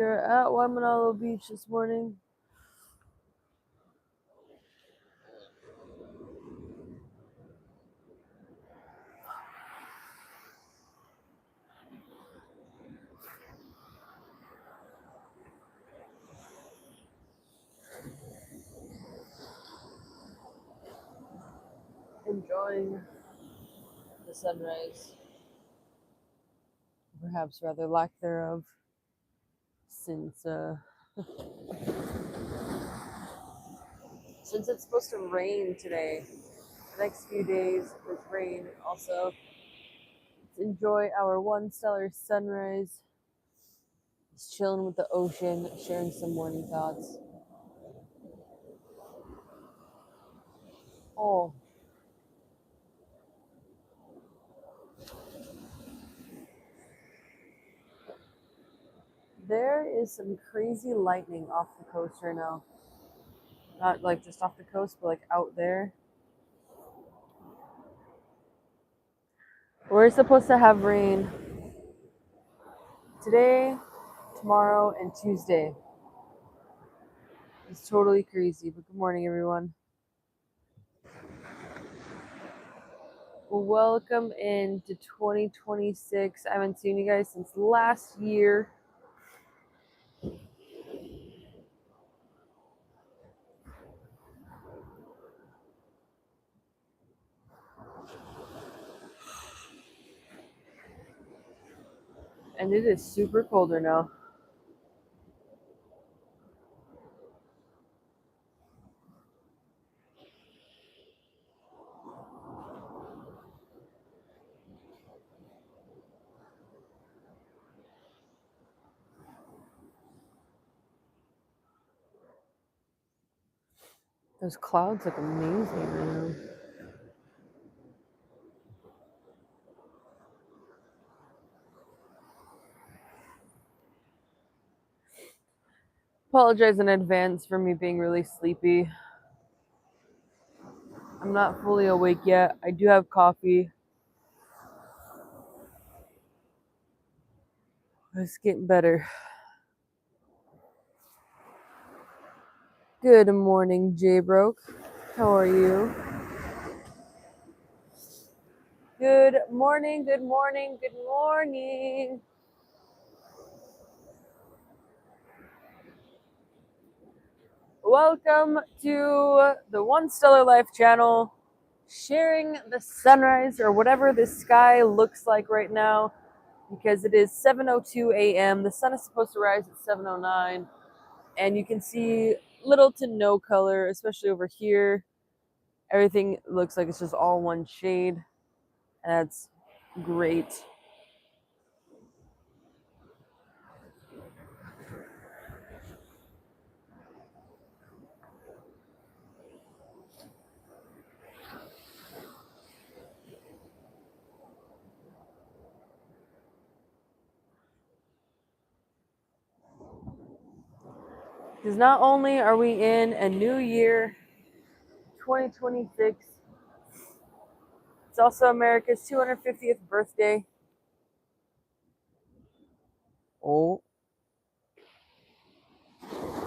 We're at Waimanalo Beach this morning. Enjoying the sunrise, perhaps rather lack thereof, since since it's supposed to rain today. The next few days with rain. Also, let's enjoy our 1StellarSunrise. Just chilling with the ocean, sharing some morning thoughts. Oh, there is some crazy lightning off the coast right now. Not like just off the coast, but like out there. We're supposed to have rain today, tomorrow, and Tuesday. It's totally crazy, but good morning, everyone. Welcome into 2026. I haven't seen you guys since last year. And it is super cold right now. Those clouds look amazing right now. Apologize in advance for me being really sleepy. I'm not fully awake yet. I do have coffee. It's getting better. Good morning, Jaybroke. How are you? Good morning, good morning, good morning. Welcome to the One Stellar Life channel, sharing the sunrise or whatever the sky looks like right now, because it is 7:02 a.m. The sun is supposed to rise at 7:09, and you can see little to no color, especially over here. Everything looks like it's just all one shade, and that's great. Because not only are we in a new year, 2026, it's also America's 250th birthday. Oh,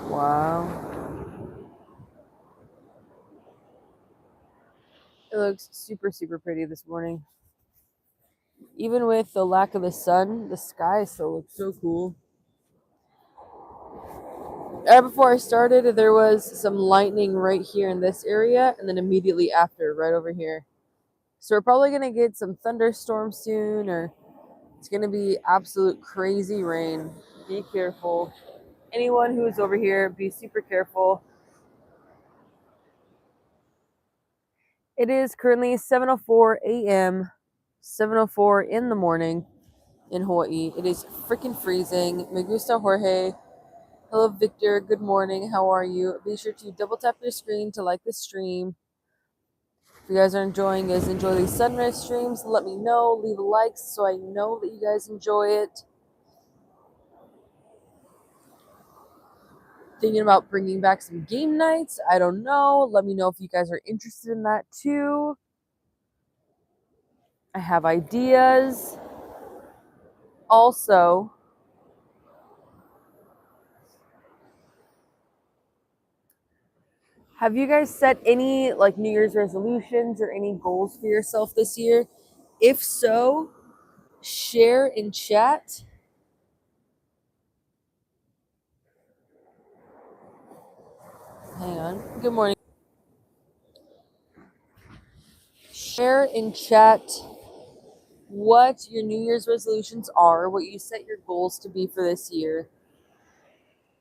wow. It looks super, super pretty this morning. Even with the lack of the sun, the sky still looks so cool. Right before I started, there was some lightning right here in this area, and then immediately after, right over here. So we're probably going to get some thunderstorms soon, or it's going to be absolute crazy rain. Be careful. Anyone who is over here, be super careful. It is currently 7:04 a.m., 7:04 in the morning in Hawaii. It is freaking freezing. Me gusta, Jorge. Hello, Victor. Good morning. How are you? Be sure to double tap your screen to like the stream. If you guys are enjoying this, enjoy these sunrise streams, let me know. Leave a like so I know that you guys enjoy it. Thinking about bringing back some game nights. I don't know. Let me know if you guys are interested in that too. I have ideas. Also, Have you guys set any like New Year's resolutions or any goals for yourself this year? If so, share in chat. Hang on. Good morning. Share in chat what your New Year's resolutions are, what you set your goals to be for this year.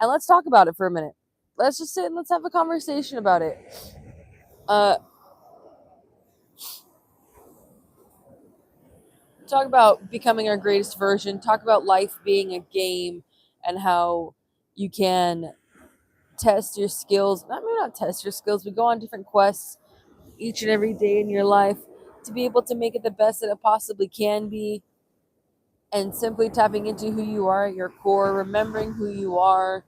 And let's talk about it for a minute. Let's just sit and let's have a conversation about it. Talk about becoming our greatest version. Talk about life being a game and how you can test your skills. Maybe not test your skills, but go on different quests each and every day in your life to be able to make it the best that it possibly can be. And simply tapping into who you are at your core, remembering who you are,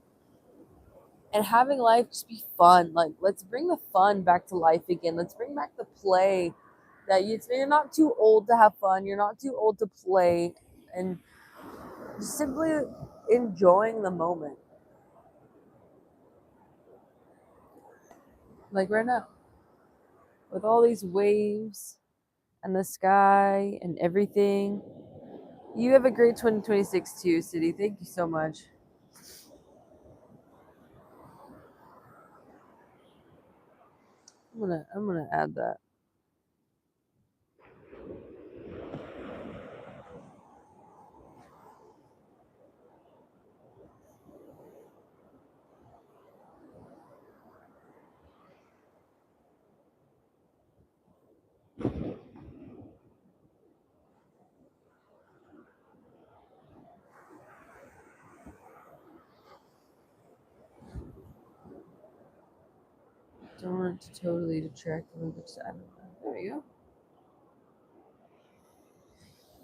and having life just be fun. Like, let's bring the fun back to life again. Let's bring back the play that you're not too old to have fun. You're not too old to play, and just simply enjoying the moment. Like right now, with all these waves and the sky and everything. You have a great 2026 too, City. Thank you so much. I'm gonna add that. Don't want it to totally detract from the side. There you go.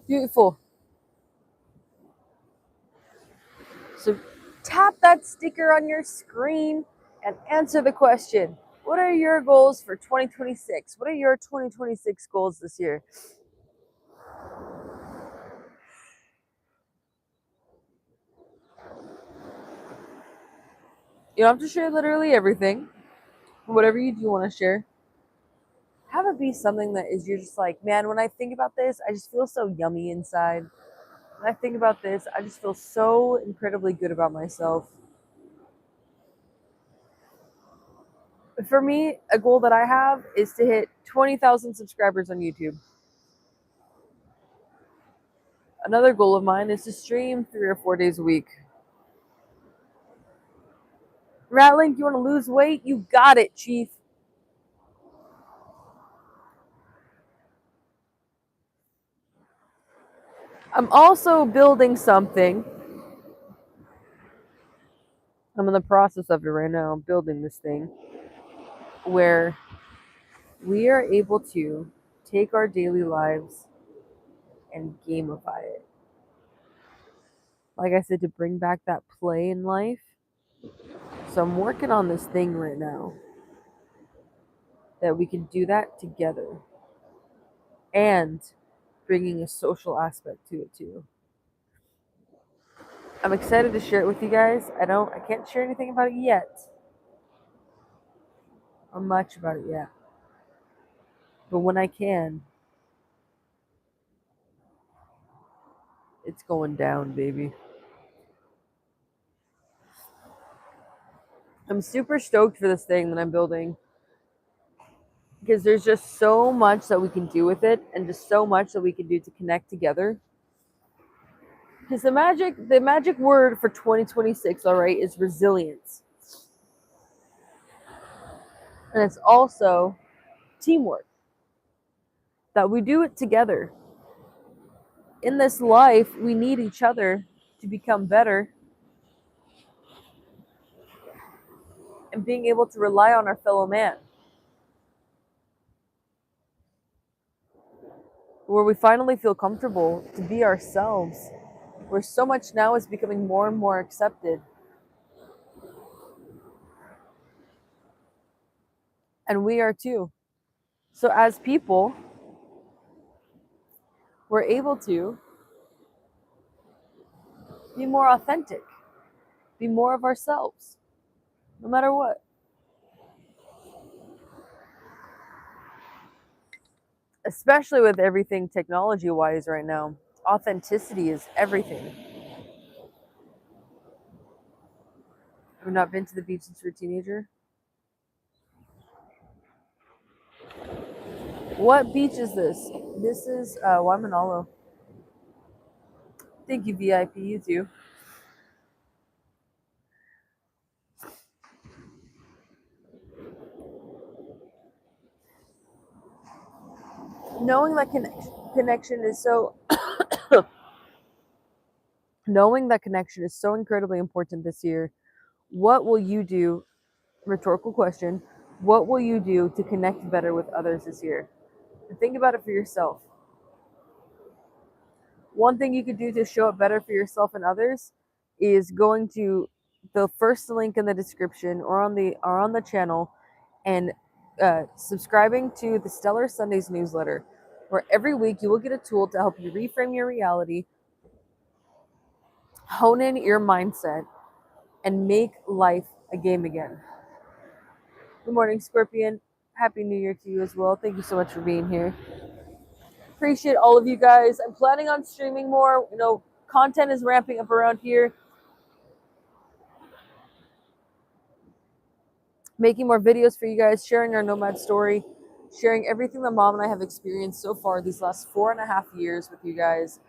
Beautiful. So tap that sticker on your screen and answer the question. What are your goals for 2026? What are your 2026 goals this year? You don't have to share literally everything. Whatever you do want to share, have it be something that is you're just like, man, when I think about this, I just feel so yummy inside. When I think about this, I just feel so incredibly good about myself. For me, a goal that I have is to hit 20,000 subscribers on YouTube. Another goal of mine is to stream 3 or 4 days a week. Ratlink, you want to lose weight? You got it, Chief. I'm also building something. I'm in the process of it right now. I'm building this thing where we are able to take our daily lives and gamify it. Like I said, to bring back that play in life. So I'm working on this thing right now that we can do that together and bringing a social aspect to it too. I'm excited to share it with you guys. I can't share anything about it yet, or much about it yet. But when I can, it's going down, baby. I'm super stoked for this thing that I'm building because there's just so much that we can do with it and just so much that we can do to connect together. Because the magic word for 2026, all right, is resilience. And it's also teamwork. That we do it together. In this life, we need each other to become better, and being able to rely on our fellow man. Where we finally feel comfortable to be ourselves, where so much now is becoming more and more accepted. And we are too. So as people, we're able to be more authentic, be more of ourselves, no matter what. especially with everything technology wise right now. Authenticity is everything. I've not been to the beach since you're a teenager. What beach is this? This is Waimanalo. Thank you, VIP. You too. Knowing that connection is so knowing that connection is so incredibly important this year. What will you do? Rhetorical question. What will you do to connect better with others this year? And think about it for yourself. One thing you could do to show up better for yourself and others is going to the first link in the description or on the channel and subscribing to the Stellar Sundays newsletter, where every week you will get a tool to help you reframe your reality, hone in your mindset, and make life a game again. Good morning, Scorpion. Happy New Year to you as well. Thank you so much for being here. Appreciate all of you guys. I'm planning on streaming more. Content is ramping up around here. Making more videos for you guys, sharing our nomad story, sharing everything that mom and I have experienced so far these last 4.5 years with you guys.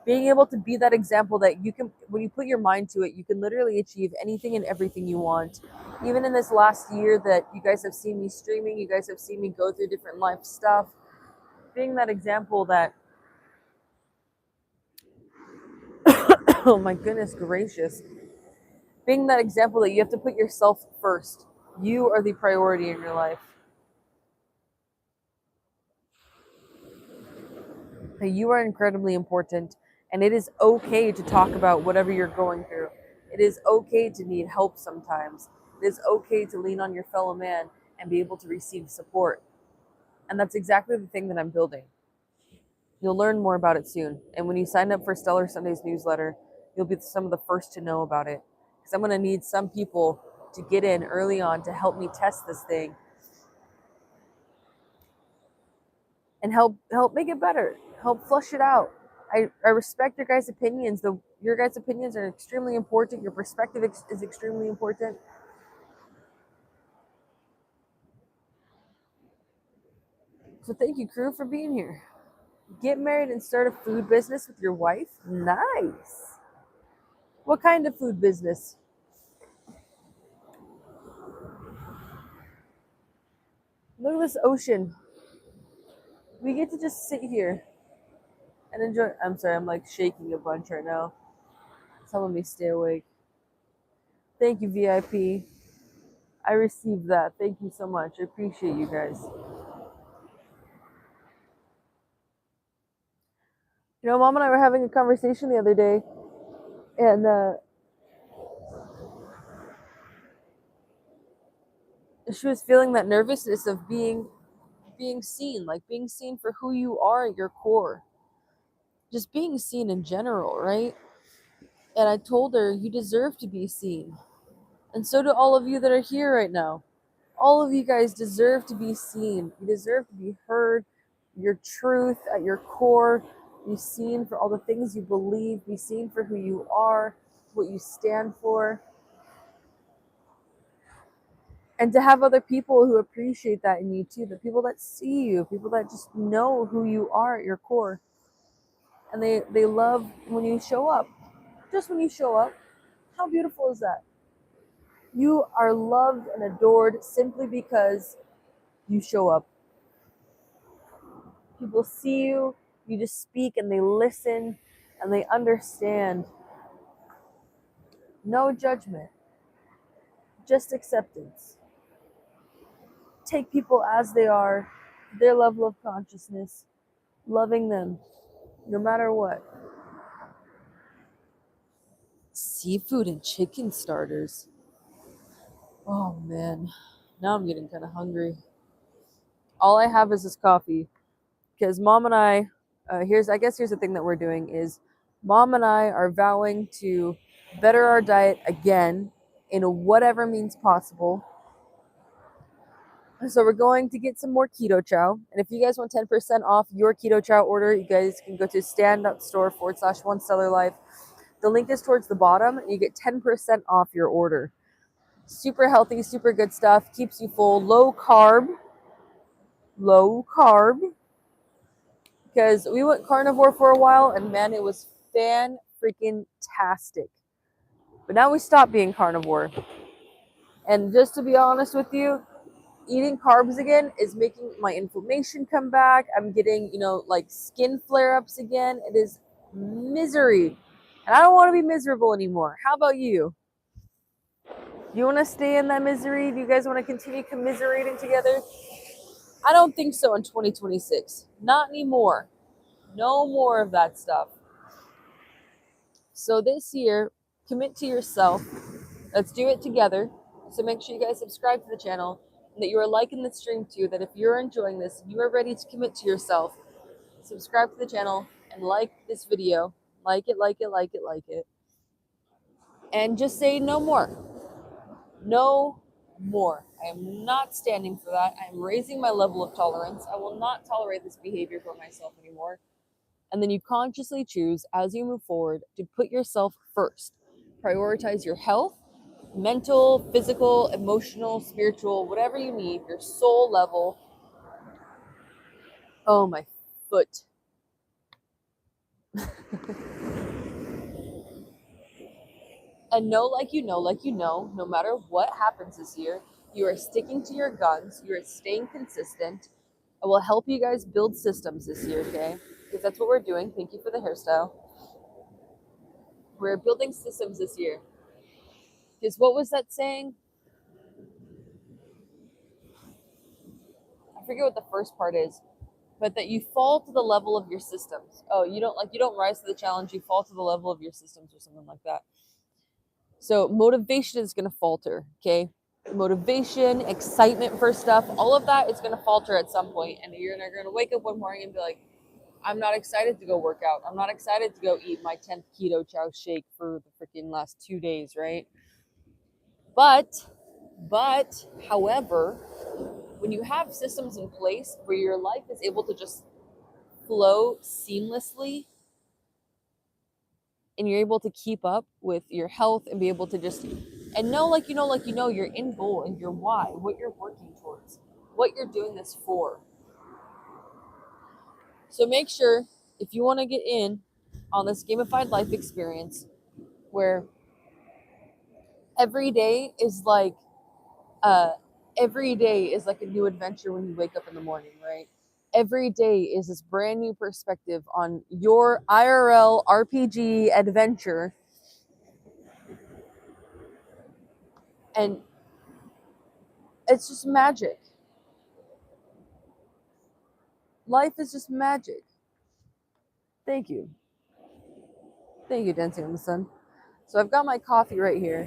Being able to be that example that you can, when you put your mind to it, you can literally achieve anything and everything you want. Even in this last year that you guys have seen me streaming, you guys have seen me go through different life stuff. Being that example that, oh my goodness gracious, being that example that you have to put yourself first. You are the priority in your life. You are incredibly important, and it is okay to talk about whatever you're going through. It is okay to need help sometimes. It is okay to lean on your fellow man and be able to receive support. And that's exactly the thing that I'm building. You'll learn more about it soon. And when you sign up for Stellar Sundays newsletter, you'll be some of the first to know about it. Because I'm going to need some people to get in early on to help me test this thing and help make it better, help flush it out. I respect your guys' opinions. Your guys' opinions are extremely important. Your perspective is extremely important. So thank you, crew, for being here. Get married and start a food business with your wife? Nice. What kind of food business? Look at this ocean. We get to just sit here and enjoy. I'm sorry, I'm like shaking a bunch right now. Telling me stay awake. Thank you, VIP. I received that. Thank you so much. I appreciate you guys. Mom and I were having a conversation the other day, and she was feeling that nervousness of being seen, like being seen for who you are at your core, just being seen in general, right? And I told her, you deserve to be seen, and so do all of you that are here right now. All of you guys deserve to be seen. You deserve to be heard. Your truth at your core, be seen for all the things you believe, be seen for who you are, what you stand for. And to have other people who appreciate that in you too, the people that see you, people that just know who you are at your core. And they love when you show up. Just when you show up. How beautiful is that? You are loved and adored simply because you show up. People see you, you just speak and they listen and they understand. No judgment, just acceptance. Take people as they are, their level of consciousness, loving them no matter what. Seafood and chicken starters. Oh man, now I'm getting kind of hungry. All I have is this coffee because mom and I, here's the thing that we're doing is mom and I are vowing to better our diet again in whatever means possible. So we're going to get some more keto chow. And if you guys want 10% off your keto chow order, you guys can go to stand.store/1StellarLife. The link is towards the bottom. You get 10% off your order. Super healthy, super good stuff. Keeps you full. Low carb. Low carb. Because we went carnivore for a while, and man, it was fan-freaking-tastic. But now we stopped being carnivore. And just to be honest with you, eating carbs again is making my inflammation come back. I'm getting, like skin flare-ups again. It is misery. And I don't want to be miserable anymore. How about you? Do you want to stay in that misery? Do you guys want to continue commiserating together? I don't think so in 2026. Not anymore. No more of that stuff. So this year, commit to yourself. Let's do it together. So make sure you guys subscribe to the channel and that you are liking the stream too, that if you're enjoying this, you are ready to commit to yourself, subscribe to the channel and like this video. Like it, like it, like it, like it. And just say no more. No more. I am not standing for that. I am raising my level of tolerance. I will not tolerate this behavior for myself anymore. And then you consciously choose as you move forward to put yourself first. Prioritize your health, mental, physical, emotional, spiritual, whatever you need, your soul level. Oh, my foot. And know, like you know, no matter what happens this year, you are sticking to your guns, you are staying consistent. I will help you guys build systems this year, okay? Because that's what we're doing. Thank you for the hairstyle. We're building systems this year. Because what was that saying? I forget what the first part is, but that you fall to the level of your systems. Oh, you don't rise to the challenge, you fall to the level of your systems or something like that. So motivation is going to falter, okay? Motivation, excitement for stuff, all of that is going to falter at some point, and you're going to wake up one morning and be like, I'm not excited to go work out. I'm not excited to go eat my 10th keto chow shake for the freaking last 2 days, right? But, however, when you have systems in place where your life is able to just flow seamlessly and you're able to keep up with your health and be able to just and know your end goal and your why, what you're working towards, what you're doing this for. So make sure, if you want to get in on this gamified life experience where every day is like a new adventure when you wake up in the morning, right? Every day is this brand new perspective on your IRL RPG adventure. And it's just magic. Life is just magic. Thank you. Thank you, Dancing on the Sun. So I've got my coffee right here.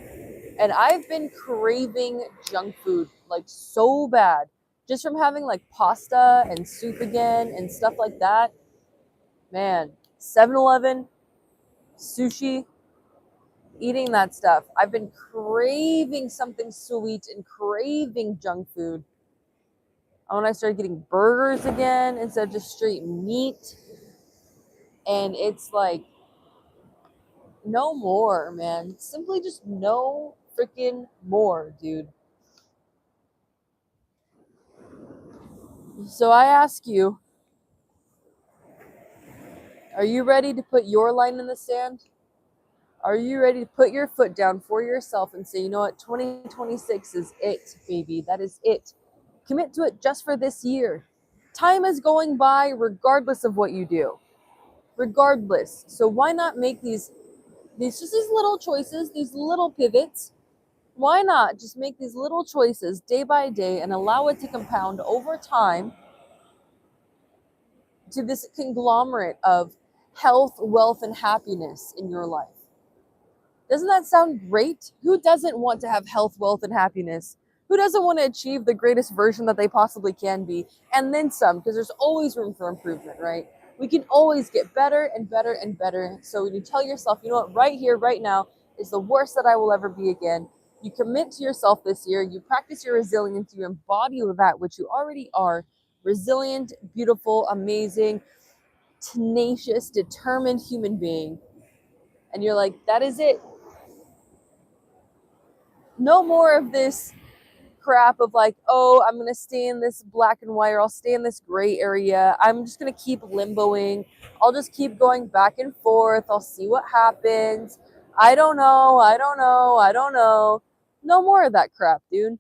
And I've been craving junk food like so bad. Just from having like pasta and soup again and stuff like that. Man, 7-Eleven, sushi, eating that stuff. I've been craving something sweet and craving junk food. And when I started getting burgers again instead of just straight meat, and it's like, no more, man. Simply just no freaking more, dude. So I ask you, are you ready to put your line in the sand? Are you ready to put your foot down for yourself and say, you know what, 2026 is it, baby. That is it. Commit to it just for this year. Time is going by regardless of what you do. Regardless. So why not make these little choices, these little pivots? Why not just make these little choices day by day and allow it to compound over time to this conglomerate of health, wealth, and happiness in your life? Doesn't that sound great? Who doesn't want to have health, wealth, and happiness? Who doesn't want to achieve the greatest version that they possibly can be? And then some, because there's always room for improvement, right? We can always get better and better and better. So when you tell yourself, you know what, right here, right now is the worst that I will ever be again, You commit to yourself this year. You practice your resilience. You embody that which you already are. Resilient, beautiful, amazing, tenacious, determined human being. And you're like, that is it. No more of this crap of like, oh, I'm gonna stay in this black and white, or I'll stay in this gray area. I'm just gonna keep limboing. I'll just keep going back and forth. I'll see what happens. I don't know. I don't know. I don't know. No more of that crap, dude.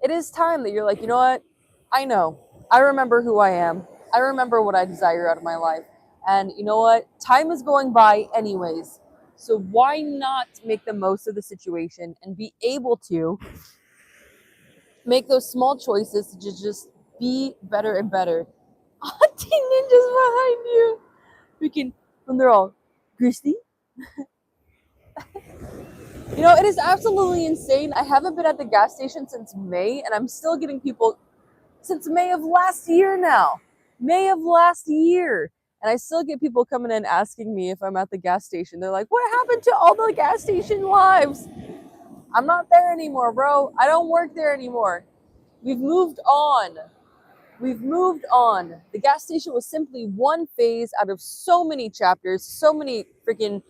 It is time that you're like, you know what? I know. I remember who I am. I remember what I desire out of my life. And you know what? Time is going by anyways. So why not make the most of the situation and be able to make those small choices to just be better and better? Hunting ninjas behind you. Freaking, when they're all, Christy? You know, it is absolutely insane. I haven't been at the gas station since May, and I'm still getting people since May of last year now. May of last year. And I still get people coming in asking me if I'm at the gas station. They're like, what happened to all the gas station lives? I'm not there anymore, bro. I don't work there anymore. We've moved on. We've moved on. The gas station was simply one phase out of so many chapters, so many freaking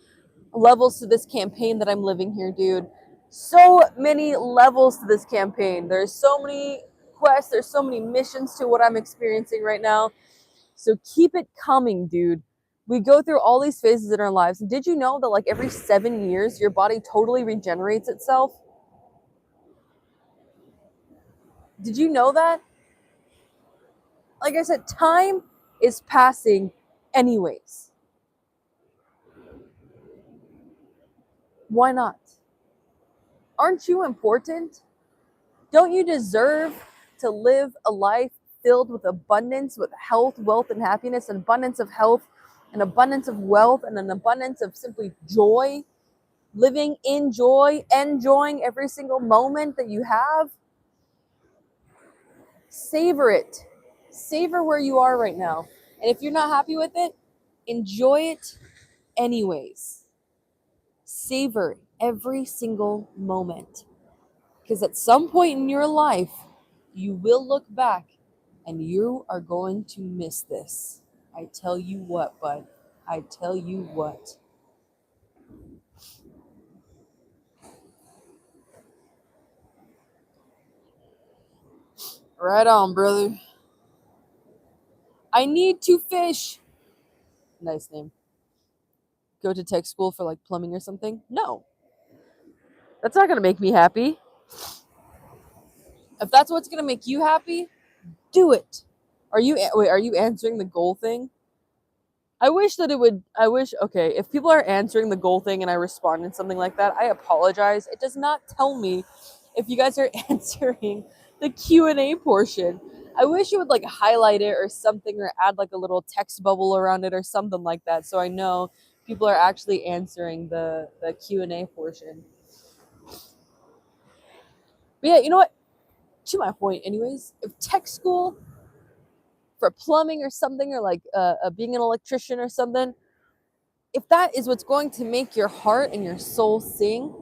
levels to this campaign that I'm living here, dude. So many levels to this campaign. There's so many quests, there's so many missions to what I'm experiencing right now. So keep it coming, dude. We go through all these phases in our lives. And did you know that like every 7 years, your body totally regenerates itself? Did you know that? Like I said, time is passing anyways. Why not? Aren't you important? Don't you deserve to live a life filled with abundance, with health, wealth, and happiness, an abundance of health, an abundance of wealth, and an abundance of simply joy, living in joy, enjoying every single moment that you have? Savor it. Savor where you are right now. And if you're not happy with it, enjoy it anyways. Savor every single moment. Because at some point in your life, you will look back and you are going to miss this. I tell you what, bud. I tell you what. Right on, brother. I need to fish. Nice name. Go to tech school for like plumbing or something? No. That's not going to make me happy. If that's what's going to make you happy, do it. Are you answering the goal thing? I wish that it would. Okay, if people are answering the goal thing and I respond in something like that, I apologize. It does not tell me if you guys are answering the Q&A portion. I wish you would like highlight it or something, or add like a little text bubble around it or something like that, so I know people are actually answering the Q&A portion. But yeah, you know what? To my point, anyways, if tech school for plumbing or something, or like being an electrician or something, if that is what's going to make your heart and your soul sing,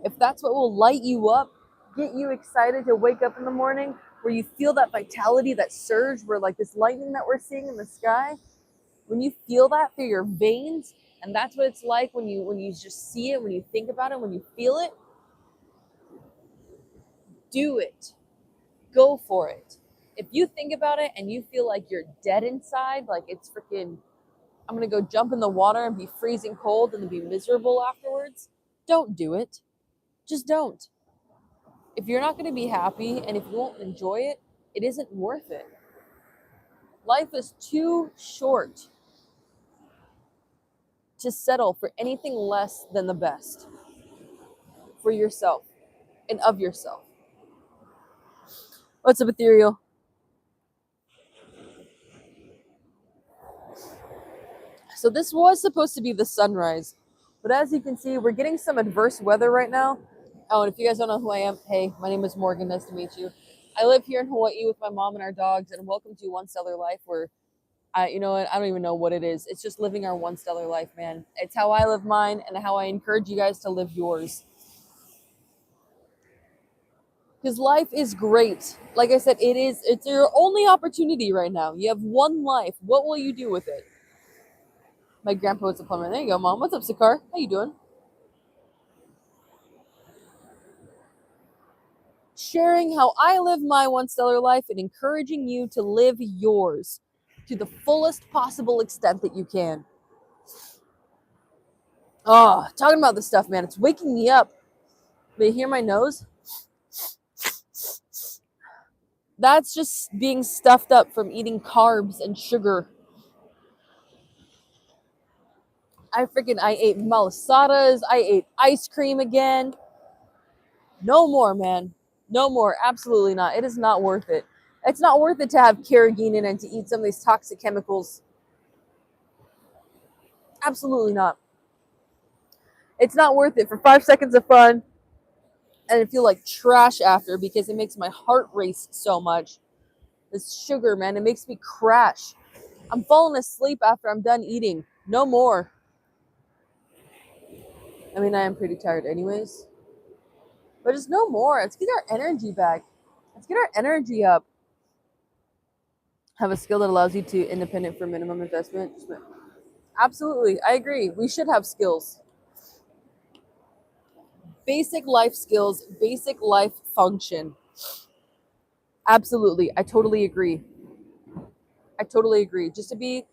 if that's what will light you up, get you excited to wake up in the morning, where you feel that vitality, that surge, where like this lightning that we're seeing in the sky, when you feel that through your veins, and that's what it's like when you just see it, when you think about it, when you feel it, do it. Go for it. If you think about it and you feel like you're dead inside, like it's freaking, I'm going to go jump in the water and be freezing cold and then be miserable afterwards, don't do it. Just don't. If you're not going to be happy and if you won't enjoy it, it isn't worth it. Life is too short to settle for anything less than the best for yourself and of yourself. What's up, Ethereal? So this was supposed to be the sunrise, but as you can see, we're getting some adverse weather right now. Oh, and if you guys don't know who I am, hey, my name is Morgan. Nice to meet you. I live here in Hawaii with my mom and our dogs, and welcome to One Stellar Life, where you know what? I don't even know what it is. It's just living our one stellar life, man. It's how I live mine and how I encourage you guys to live yours. Because life is great. Like I said, it's your only opportunity right now. You have one life. What will you do with it? My grandpa was a plumber. There you go, Mom. What's up, Sakar? How you doing? Sharing how I live my one stellar life and encouraging you to live yours to the fullest possible extent that you can. Oh, talking about this stuff, man. It's waking me up. But you hear my nose? That's just being stuffed up from eating carbs and sugar. I ate malasadas. I ate ice cream again. No more, man. No more. Absolutely not. It is not worth it. It's not worth it to have carrageenan and to eat some of these toxic chemicals. Absolutely not. It's not worth it for 5 seconds of fun and I feel like trash after because it makes my heart race so much. This sugar, man, it makes me crash. I'm falling asleep after I'm done eating. No more. I mean, I am pretty tired anyways. But just no more. Let's get our energy back. Let's get our energy up. Have a skill that allows you to independent for minimum investment. Absolutely. I agree. We should have skills. Basic life skills, basic life function. Absolutely. I totally agree. I totally agree. Just to be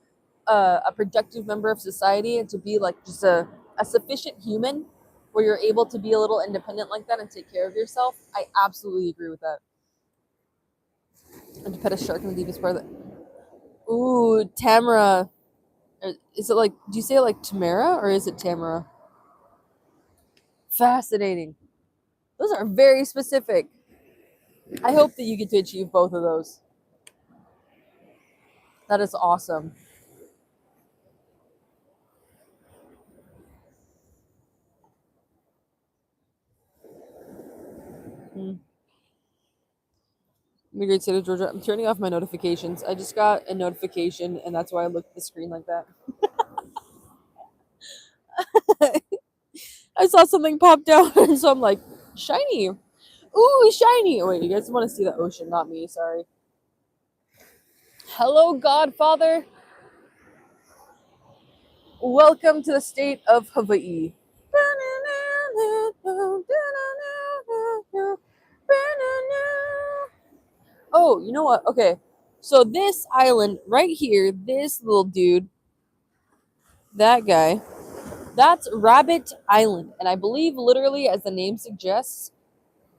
a productive member of society and to be like just a sufficient human where you're able to be a little independent like that and take care of yourself. I absolutely agree with that. And to pet a shark in the deepest part of the... Ooh, Tamara. Is it like, do you say it like Tamara or is it Tamara? Fascinating. Those are very specific. I hope that you get to achieve both of those. That is awesome. In the great state of Georgia, I'm turning off my notifications. I just got a notification, and that's why I looked at the screen like that. I saw something pop down, and so I'm like, shiny. Ooh, shiny. Wait, you guys want to see the ocean, not me. Sorry. Hello, Godfather. Welcome to the state of Hawaii. Oh, you know what? Okay. So this island right here, this little dude, that guy, that's Rabbit Island. And I believe literally as the name suggests,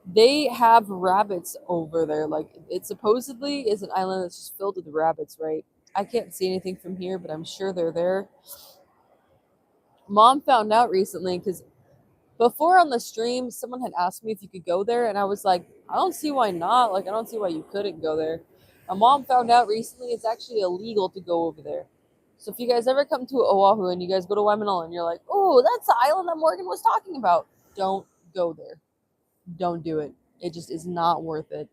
they have rabbits over there. Like it supposedly is an island that's just filled with rabbits, right? I can't see anything from here, but I'm sure they're there. Mom found out recently because before on the stream, someone had asked me if you could go there, and I was like, I don't see why not. Like, I don't see why you couldn't go there. My mom found out recently it's actually illegal to go over there. So if you guys ever come to Oahu and you guys go to Waimanalo and you're like, oh, that's the island that Morgan was talking about, don't go there. Don't do it. It just is not worth it.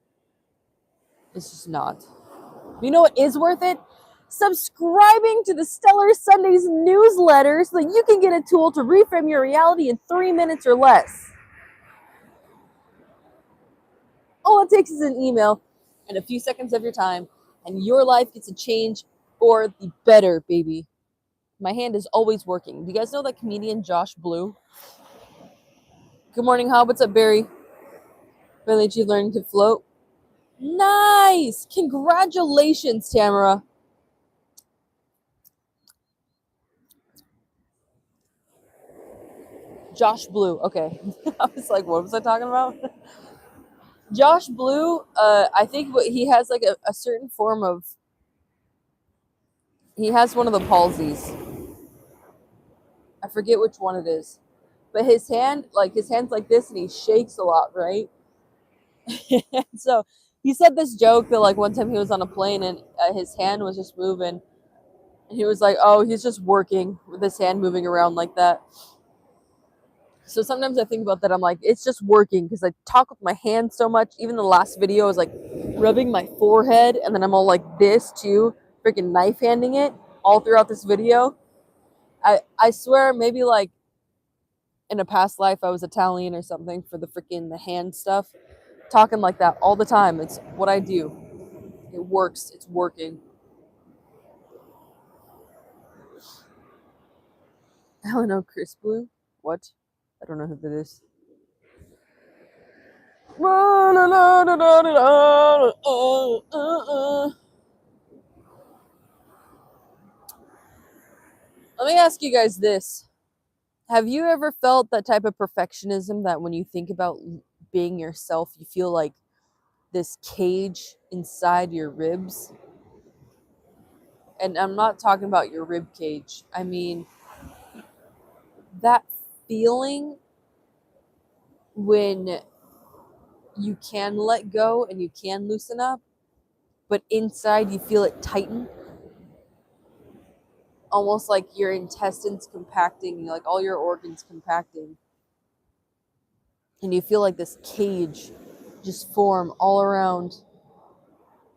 It's just not. You know what is worth it? Subscribing to the Stellar Sundays newsletter so that you can get a tool to reframe your reality in 3 minutes or less. All it takes is an email and a few seconds of your time, and your life gets a change for the better, baby. My hand is always working. Do you guys know that comedian Josh Blue? Good morning, Hob. What's up, Barry? Really, you learning to float? Nice! Congratulations, Tamara. Josh Blue. Okay. I was like, what was I talking about? Josh Blue, I think he has like a certain form of, he has one of the palsies. I forget which one it is. But his hand's like this and he shakes a lot, right? So he said this joke that like one time he was on a plane and his hand was just moving. And he was like, oh, he's just working with his hand moving around like that. So sometimes I think about that. I'm like, it's just working because I talk with my hands so much. Even the last video I was like rubbing my forehead and then I'm all like this too, freaking knife handing it all throughout this video. I swear maybe like in a past life I was Italian or something for the freaking the hand stuff. talking like that all the time. It's what I do. It works. It's working. I don't know, Chris Blue. What? I don't know who that is. Let me ask you guys this. Have you ever felt that type of perfectionism that when you think about being yourself, you feel like this cage inside your ribs? And I'm not talking about your rib cage. I mean, that feeling when you can let go and you can loosen up, but inside you feel it tighten, almost like your intestines compacting, like all your organs compacting. And you feel like this cage just form all around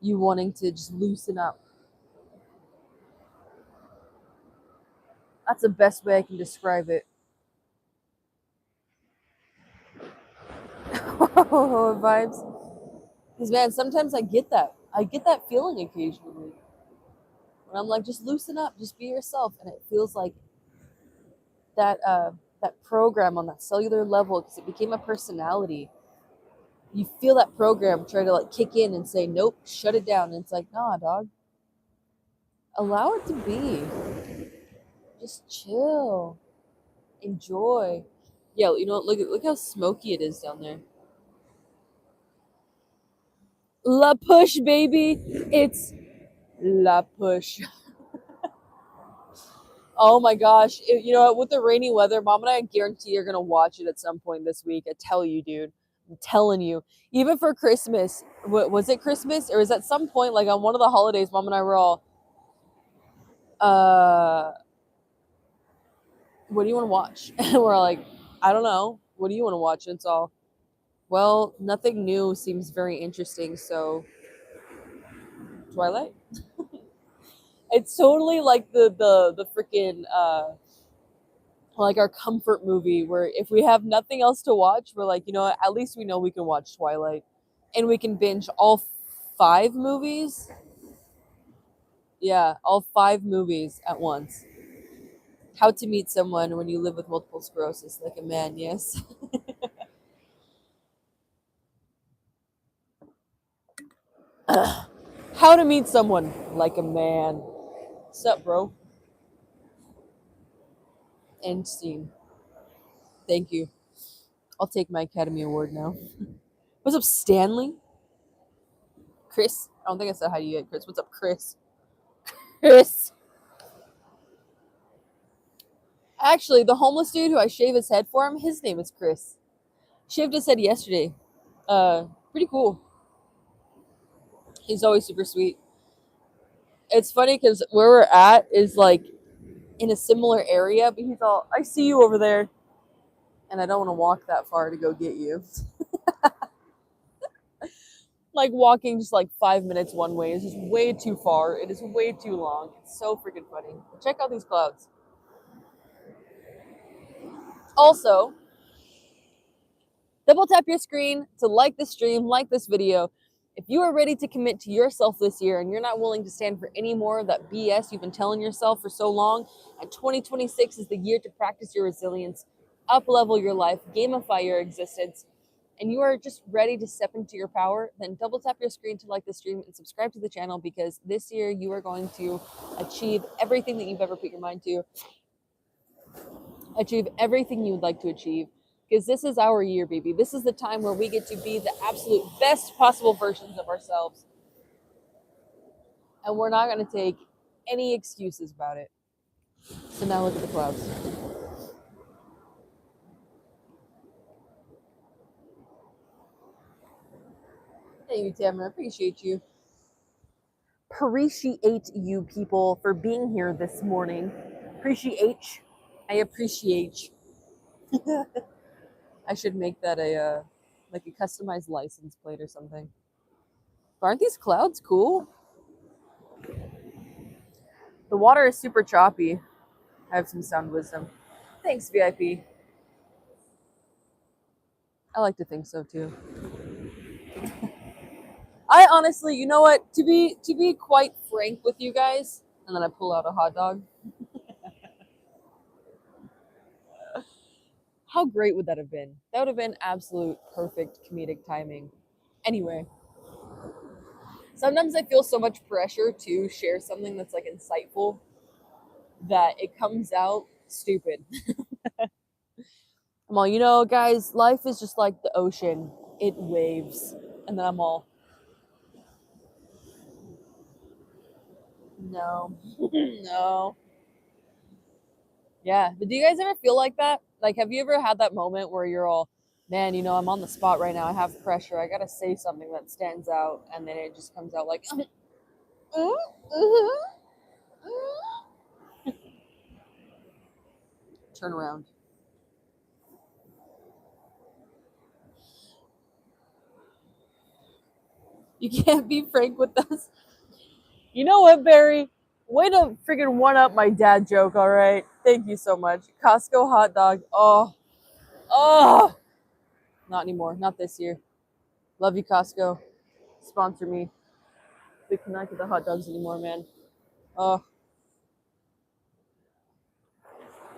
you, wanting to just loosen up. That's the best way I can describe it. Vibes. Because, man, sometimes I get that. I get that feeling occasionally. When I'm like, just loosen up, just be yourself. And it feels like that program on that cellular level, because it became a personality. You feel that program try to like kick in and say, nope, shut it down. And it's like, nah, dog. Allow it to be. Just chill. Enjoy. Yeah, you know what? Look how smoky it is down there. La push, baby. It's La push. Oh my gosh. You know what? With the rainy weather, Mom and I guarantee you're going to watch it at some point this week. I tell you, dude. I'm telling you. Even for Christmas. Was it Christmas? Or was at some point, like on one of the holidays, Mom and I were all, what do you want to watch? And we're like, I don't know. What do you want to watch? And it's all, well, nothing new seems very interesting. So, Twilight? It's totally like the freaking like our comfort movie where if we have nothing else to watch, we're like, you know what, at least we know we can watch Twilight. And we can binge all 5 movies. Yeah, all 5 movies at once. How to Meet Someone When You Live with Multiple Sclerosis Like a Man, yes. How to Meet Someone Like a Man. What's up, bro? End scene. Thank you. I'll take my Academy Award now. What's up, Stanley? Chris? I don't think I said hi to you yet, Chris. What's up, Chris? Chris. Actually, the homeless dude who I shave his head for him, his name is Chris. Shaved his head yesterday. Pretty cool. He's always super sweet. It's funny because where we're at is like in a similar area, but he's all, I see you over there, and I don't want to walk that far to go get you. Like walking just like 5 minutes one way is just way too far. It is way too long. It's so freaking funny. Check out these clouds. Also, double tap your screen to like the stream, like this video. If you are ready to commit to yourself this year and you're not willing to stand for any more of that BS you've been telling yourself for so long, and 2026 is the year to practice your resilience, up-level your life, gamify your existence, and you are just ready to step into your power, then double tap your screen to like the stream and subscribe to the channel, because this year you are going to achieve everything that you've ever put your mind to. Achieve everything you would like to achieve. Because this is our year, baby. This is the time where we get to be the absolute best possible versions of ourselves. And we're not going to take any excuses about it. So now look at the clouds. Thank you, Tim. I appreciate you. Appreciate you people for being here this morning. Appreciate. I appreciate. I should make that a like a customized license plate or something. Aren't these clouds cool? The water is super choppy. I have some sound wisdom. Thanks, VIP. I like to think so too. I honestly, you know what? To be quite frank with you guys, and then I pull out a hot dog. How great would that have been? That would have been absolute perfect comedic timing. Anyway, sometimes I feel so much pressure to share something that's like insightful that it comes out stupid. I'm all, you know, guys, life is just like the ocean. It waves. And then I'm all, no, no. Yeah. But do you guys ever feel like that? Like, have you ever had that moment where you're all, man, you know, I'm on the spot right now. I have pressure. I got to say something that stands out. And then it just comes out like, turn around. You can't be frank with us. You know what, Barry? Way to freaking one up my dad joke, all right? Thank you so much. Costco hot dog. Oh, oh. Not anymore. Not this year. Love you, Costco. Sponsor me. We cannot get the hot dogs anymore, man. Oh.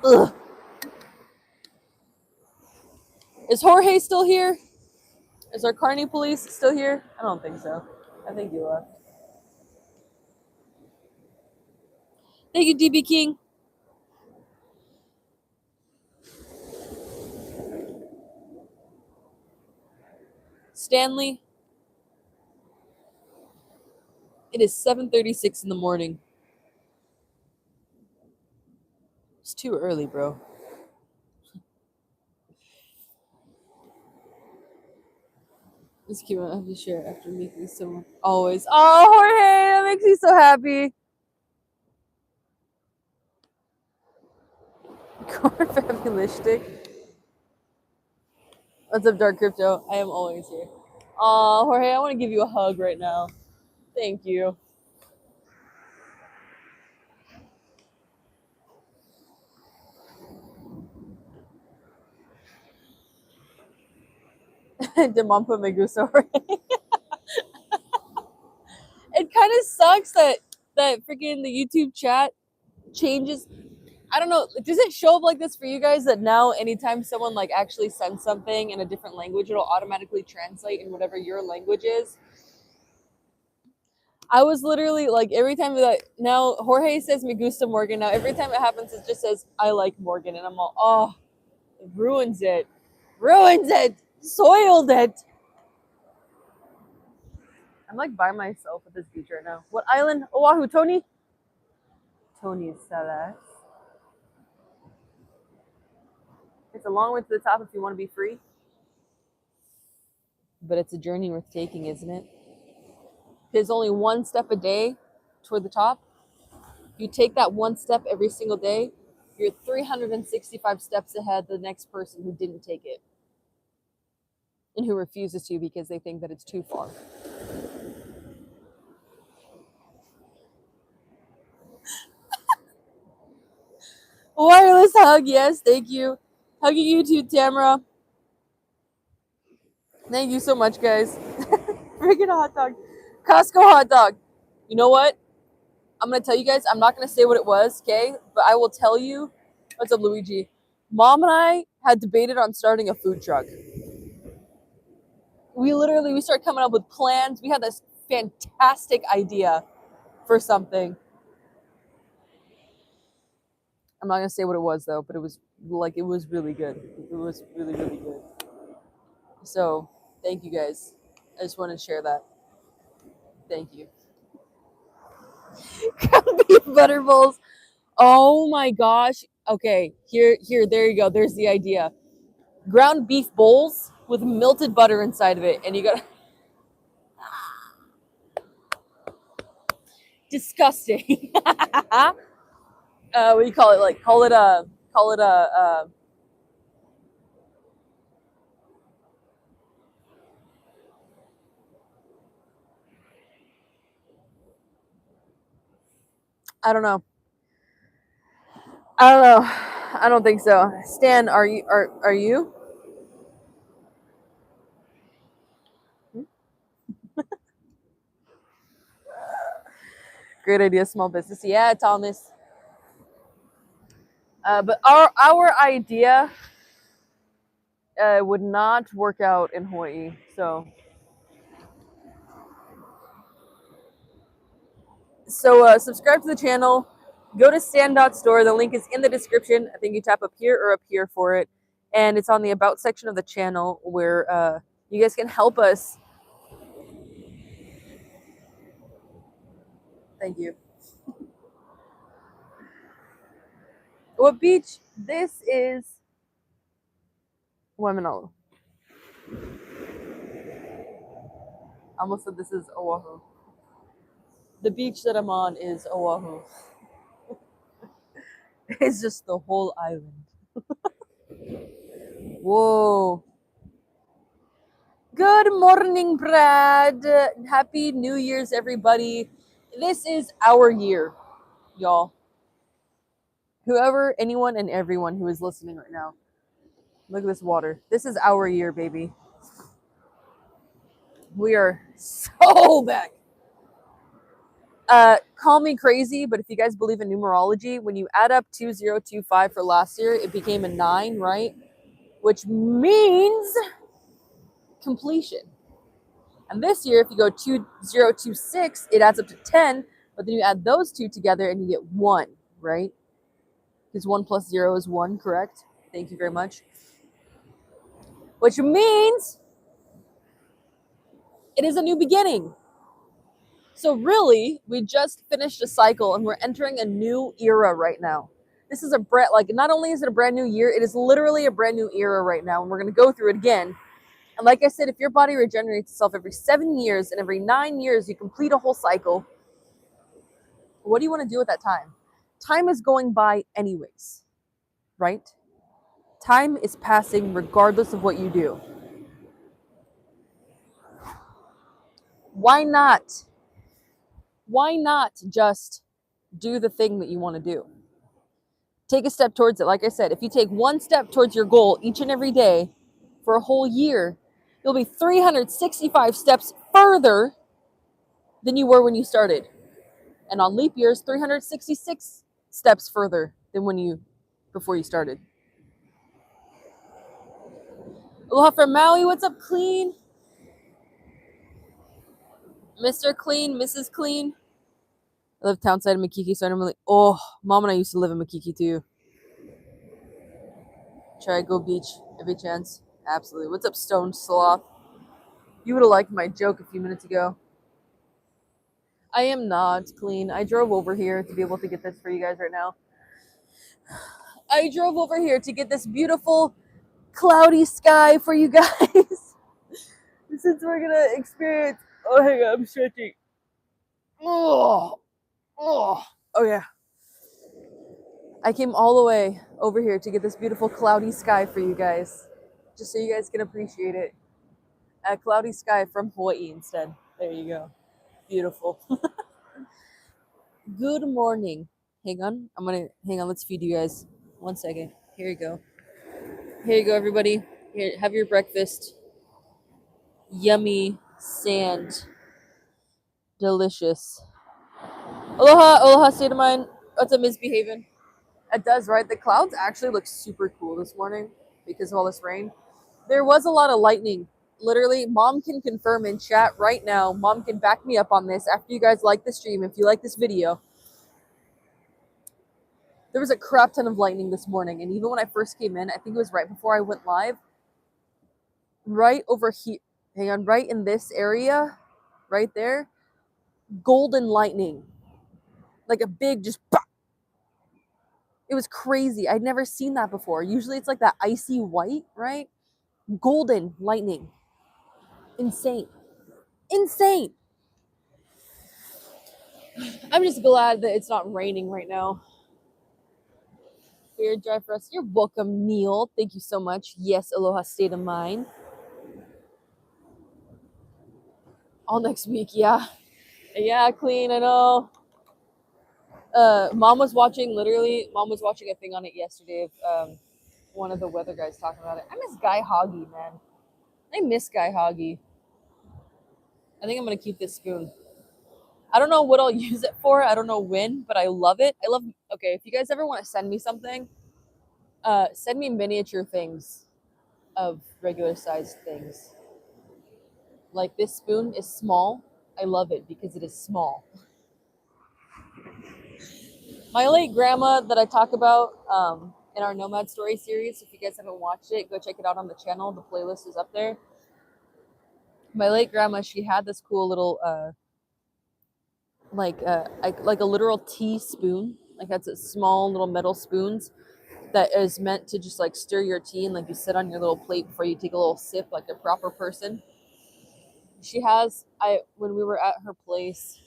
Ugh. Is Jorge still here? Is our carny police still here? I don't think so. I think you left. Thank you, DB King. Stanley. It is 7:36 in the morning. It's too early, bro. This cute. I have to share after making someone always. Oh, Jorge, that makes me so happy. Corn fabulistic. What's up, Dark Crypto? I am always here. Oh, Jorge, I want to give you a hug right now. Thank you. Did mom put me gusto? It kind of sucks that freaking the YouTube chat changes. I don't know. Does it show up like this for you guys that now anytime someone like actually sends something in a different language, it'll automatically translate in whatever your language is? I was literally like every time that now Jorge says me gusta Morgan. Now every time it happens, it just says I like Morgan, and I'm all, oh, it ruins it, soiled it. I'm like by myself at this beach right now. What island? Oahu, Tony. Tony Salas. It's a long way to the top if you want to be free. But it's a journey worth taking, isn't it? There's only one step a day toward the top. You take that one step every single day, you're 365 steps ahead the next person who didn't take it and who refuses to because they think that it's too far. Wireless hug, yes, thank you. Hugging you too, Tamara. Thank you so much, guys. Freaking hot dog. Costco hot dog. You know what? I'm going to tell you guys, I'm not going to say what it was, okay? But I will tell you. What's up, Luigi? Mom and I had debated on starting a food truck. We started coming up with plans. We had this fantastic idea for something. I'm not going to say what it was, though, but it was really good. It was really, really good. So, thank you guys. I just want to share that. Thank you. Ground beef butter bowls. Oh my gosh. Okay, here, there you go. There's the idea. Ground beef bowls with melted butter inside of it, and you got disgusting. What do you call it? Like call it a. I don't know. I don't know. I don't think so. Stan, are you? Great idea, small business. Yeah, Thomas. But our idea would not work out in Hawaii. So subscribe to the channel. Go to stand.store. The link is in the description. I think you tap up here or up here for it. And it's on the about section of the channel where you guys can help us. Thank you. What beach? This is Waimanalo. I almost said this is Oahu. The beach that I'm on is Oahu. It's just the whole island. Whoa. Good morning, Brad. Happy New Year's, everybody. This is our year, y'all. Whoever, anyone, and everyone who is listening right now. Look at this water. This is our year, baby. We are so back. Call me crazy, but if you guys believe in numerology, when you add up 2025 for last year, it became a 9, right? Which means completion. And this year, if you go 2026, it adds up to 10, but then you add those two together and you get 1, right? Because 1 plus 0 is 1, correct? Thank you very much. Which means it is a new beginning. So really, we just finished a cycle and we're entering a new era right now. This is not only is it a brand new year, it is literally a brand new era right now. And we're going to go through it again. And like I said, if your body regenerates itself every 7 years and every 9 years, you complete a whole cycle. What do you want to do at that time? Time is going by anyways, right? Time is passing regardless of what you do. Why not? Why not just do the thing that you want to do? Take a step towards it. Like I said, if you take 1 step towards your goal each and every day for a whole year, you'll be 365 steps further than you were when you started. And on leap years, 366 steps further than before you started. Aloha from Maui. What's up, Clean? Mr. Clean, Mrs. Clean. I live townside of Makiki, so I don't really. Oh, Mom and I used to live in Makiki too. Try go beach every chance. Absolutely. What's up, Stone Sloth? You would have liked my joke a few minutes ago. I am not Clean. I drove over here to be able to get this for you guys right now. I drove over here to get this beautiful cloudy sky for you guys. Since we're gonna experience. Oh, hang on, I'm stretching. Oh, yeah. I came all the way over here to get this beautiful cloudy sky for you guys, just so you guys can appreciate it. A cloudy sky from Hawaii instead. There you go. Beautiful. Good morning. Hang on. Let's feed you guys. 1 second. Here you go. Here you go, everybody. Here, have your breakfast. Yummy sand. Delicious. Aloha, state of mind. What's up, misbehaving? It does, right? The clouds actually look super cool this morning because of all this rain. There was a lot of lightning. Literally, Mom can confirm in chat right now. Mom can back me up on this after you guys like the stream. If you like this video, there was a crap ton of lightning this morning. And even when I first came in, I think it was right before I went live, right over here, hang on, right in this area, right there, golden lightning. Like a big just pop. It was crazy. I'd never seen that before. Usually it's like that icy white, right? Golden lightning. Insane. Insane. I'm just glad that it's not raining right now. Fair drive for us. You're welcome, Neil. Thank you so much. Yes, aloha state of mind. All next week, yeah. Yeah, Clean, I know. Mom was watching a thing on it yesterday of one of the weather guys talking about it. I miss Guy Hoggy, man. I miss Guy Hoggy. I think I'm going to keep this spoon. I don't know what I'll use it for. I don't know when, but I love it. Okay, if you guys ever want to send me something, send me miniature things of regular sized things. Like this spoon is small. I love it because it is small. My late grandma that I talk about in our Nomad Story series, if you guys haven't watched it, go check it out on the channel. The playlist is up there. My late grandma, she had this cool little like a literal teaspoon. Like that's a small little metal spoons that is meant to just like stir your tea, and like you sit on your little plate before you take a little sip like a proper person. She has when we were at her place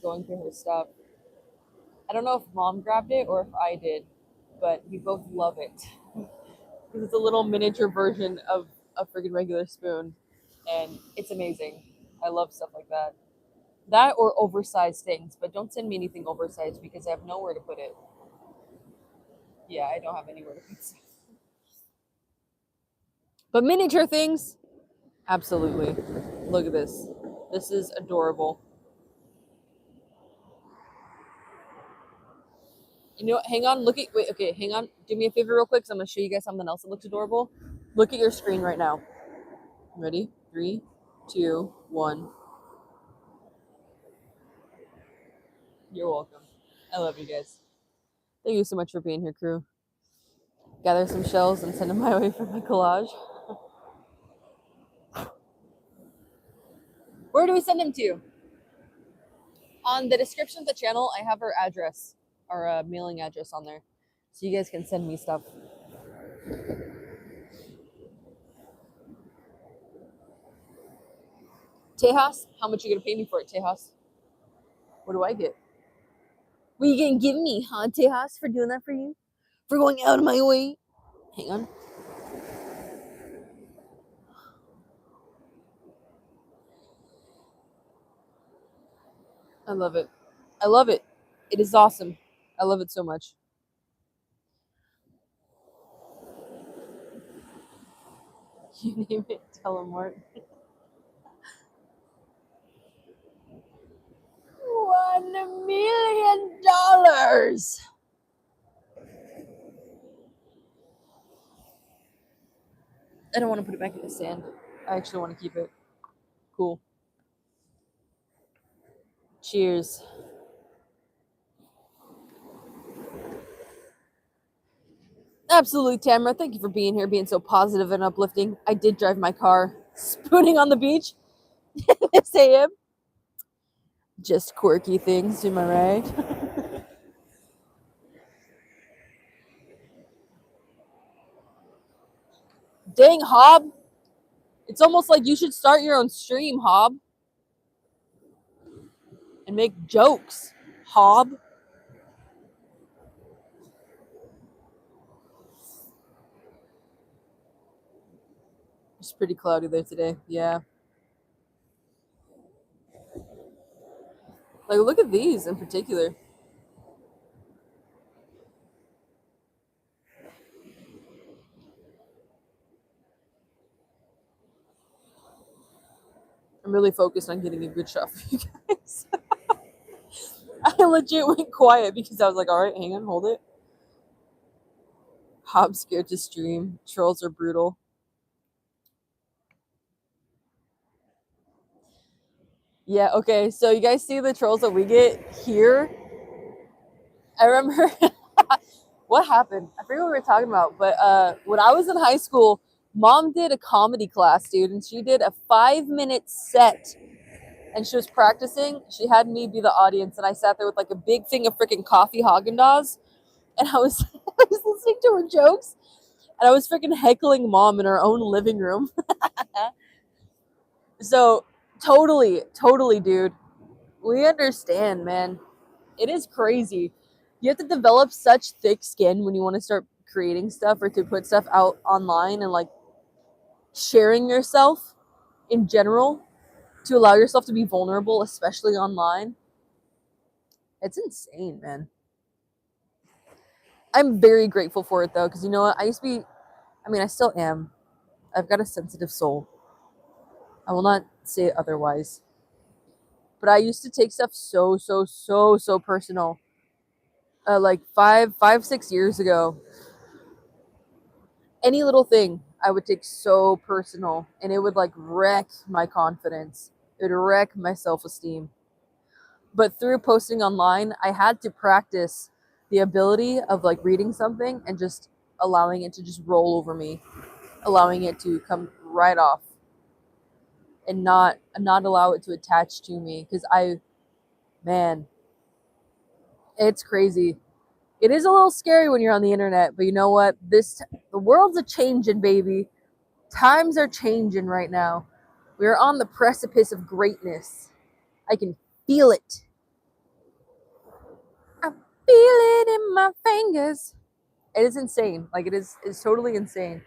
going through her stuff, I don't know if mom grabbed it or if I did, but we both love it because it's a little miniature version of a freaking regular spoon, and it's amazing. I love stuff like that. That or oversized things, but don't send me anything oversized because I have nowhere to put it. Yeah, I don't have anywhere to put stuff. But miniature things, absolutely. Look at this. This is adorable. You know what? Hang on. Wait, okay, hang on. Do me a favor real quick because I'm going to show you guys something else that looks adorable. Look at your screen right now. Ready? 3, 2, 1. You're welcome. I love you guys. Thank you so much for being here, crew. Gather some shells and send them my way for my collage. Where do we send them to? On the description of the channel, I have our address, our mailing address on there. So you guys can send me stuff. Tejas, how much are you going to pay me for it, Tejas? What do I get? What are you going to give me, huh, Tejas, for doing that for you? For going out of my way? Hang on. I love it. I love it. It is awesome. I love it so much. You name it, Telemart. $1 million. I don't want to put it back in the sand. I actually want to keep it. Cool. Cheers. Absolutely, Tamara. Thank you for being here, being so positive and uplifting. I did drive my car spooning on the beach this AM. Just quirky things, am I right? Dang, Hob. It's almost like you should start your own stream, Hob. And make jokes, Hob. It's pretty cloudy there today. Yeah. Like, look at these in particular. I'm really focused on getting a good shot for you guys. I legit went quiet because I was like, all right, hang on, hold it. Hob's scared to stream. Trolls are brutal. Yeah, okay. So you guys see the trolls that we get here? I remember what happened. I forget what we were talking about, but when I was in high school, mom did a comedy class, dude, and she did a 5-minute set. And she was practicing. She had me be the audience, and I sat there with like a big thing of freaking coffee Haagen-Dazs, and I was I was listening to her jokes, and I was freaking heckling mom in her own living room. So totally, dude. We understand, man. It is crazy. You have to develop such thick skin when you want to start creating stuff or to put stuff out online and like sharing yourself in general to allow yourself to be vulnerable, especially online. It's insane, man. I'm very grateful for it though, because you know what? I still am. I've got a sensitive soul. I will not say otherwise. but I used to take stuff so personal. Like 6 years ago, any little thing I would take so personal, and it would like wreck my confidence. It would wreck my self-esteem. But through posting online, I had to practice the ability of like reading something and just allowing it to just roll over me, allowing it to come right off, and not allow it to attach to me. Because man, it's crazy. It is a little scary when you're on the internet, but you know what? The world's a changing, baby. Times are changing right now. We are on the precipice of greatness. I can feel it. I feel it in my fingers. It is insane. Like it's totally insane.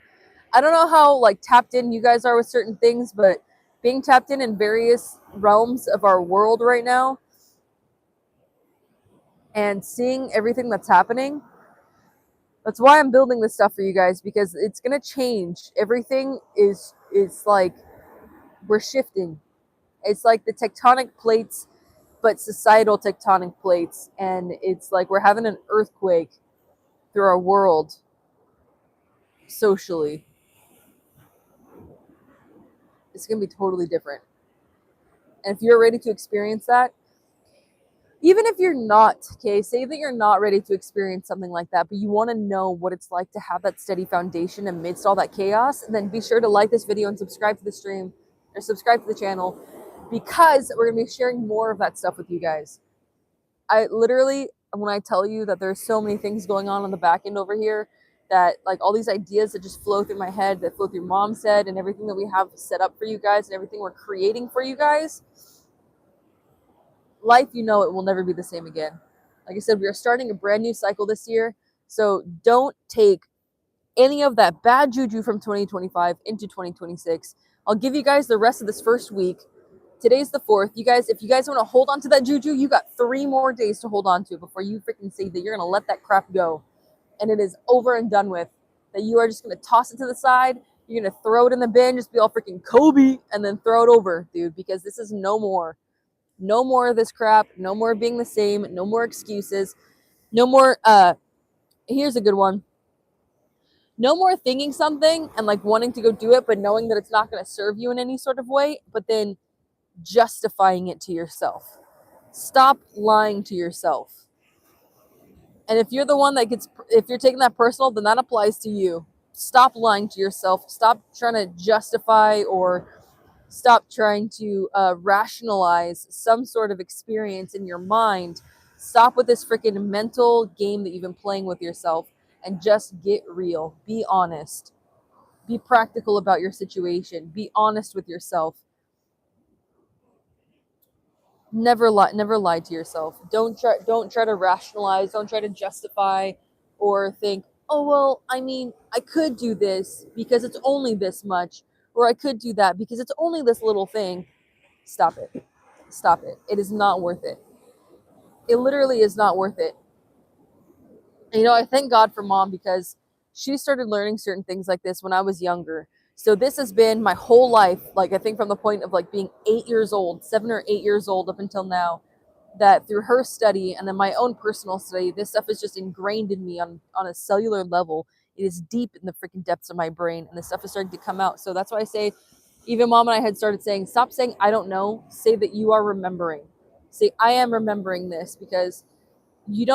I don't know how like tapped in you guys are with certain things, but being tapped in various realms of our world right now and seeing everything that's happening, that's why I'm building this stuff for you guys, because it's gonna change. Everything is like we're shifting. It's like the tectonic plates, but societal tectonic plates, and it's like we're having an earthquake through our world socially. It's gonna be totally different. And if you're ready to experience that, even if you're not, okay, say that you're not ready to experience something like that, but you want to know what it's like to have that steady foundation amidst all that chaos, then be sure to like this video and subscribe to the stream, or subscribe to the channel, because we're going to be sharing more of that stuff with you guys. I literally, when I tell you that there's so many things going on the back end over here, that like all these ideas that just flow through my head, that flow through Mom's head, and everything that we have set up for you guys, and everything we're creating for you guys, life, you know, it will never be the same again. Like I said, we are starting a brand new cycle this year. So don't take any of that bad juju from 2025 into 2026. I'll give you guys the rest of this first week. Today's the 4th. You guys, if you guys want to hold on to that juju, you got 3 more days to hold on to before you freaking say that you're going to let that crap go. And it is over and done with. That you are just going to toss it to the side. You're going to throw it in the bin, just be all freaking Kobe, and then throw it over, dude, because this is no more. No more of this crap. No more being the same. No more excuses. No more, here's a good one. No more thinking something and like wanting to go do it, but knowing that it's not going to serve you in any sort of way, but then justifying it to yourself. Stop lying to yourself. And if you're the one that if you're taking that personal, then that applies to you. Stop lying to yourself. Stop trying to justify or stop trying to rationalize some sort of experience in your mind. Stop with this freaking mental game that you've been playing with yourself and just get real. Be honest. Be practical about your situation. Be honest with yourself. Never lie to yourself. Don't try to rationalize, don't try to justify or think, "Oh, well, I mean, I could do this because it's only this much, or I could do that because it's only this little thing." Stop it. Stop it. It is not worth it. It literally is not worth it. And, you know, I thank God for Mom, because she started learning certain things like this when I was younger. So this has been my whole life, like I think from the point of like being 8 years old, 7 or 8 years old up until now, that through her study and then my own personal study, this stuff is just ingrained in me on a cellular level. It is deep in the freaking depths of my brain, and this stuff is starting to come out. So that's why I say, even Mom and I had started saying, stop saying I don't know, say that you are remembering. Say I am remembering this, because you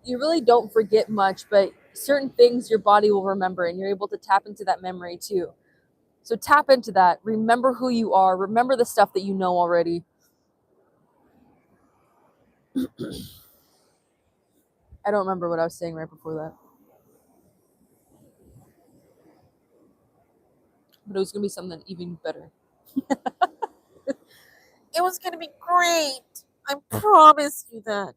really don't forget much, but certain things your body will remember, and you're able to tap into that memory too. So tap into that. Remember who you are. Remember the stuff that you know already. I don't remember what I was saying right before that. But it was going to be something even better. It was going to be great. I promise you that.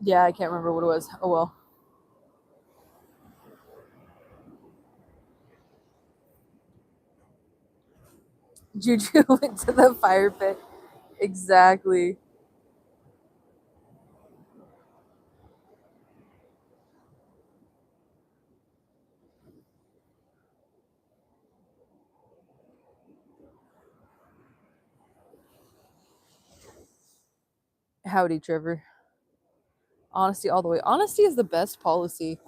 Yeah, I can't remember what it was. Oh well. Juju went to the fire pit. Exactly. Howdy, Trevor. Honesty all the way. Honesty is the best policy.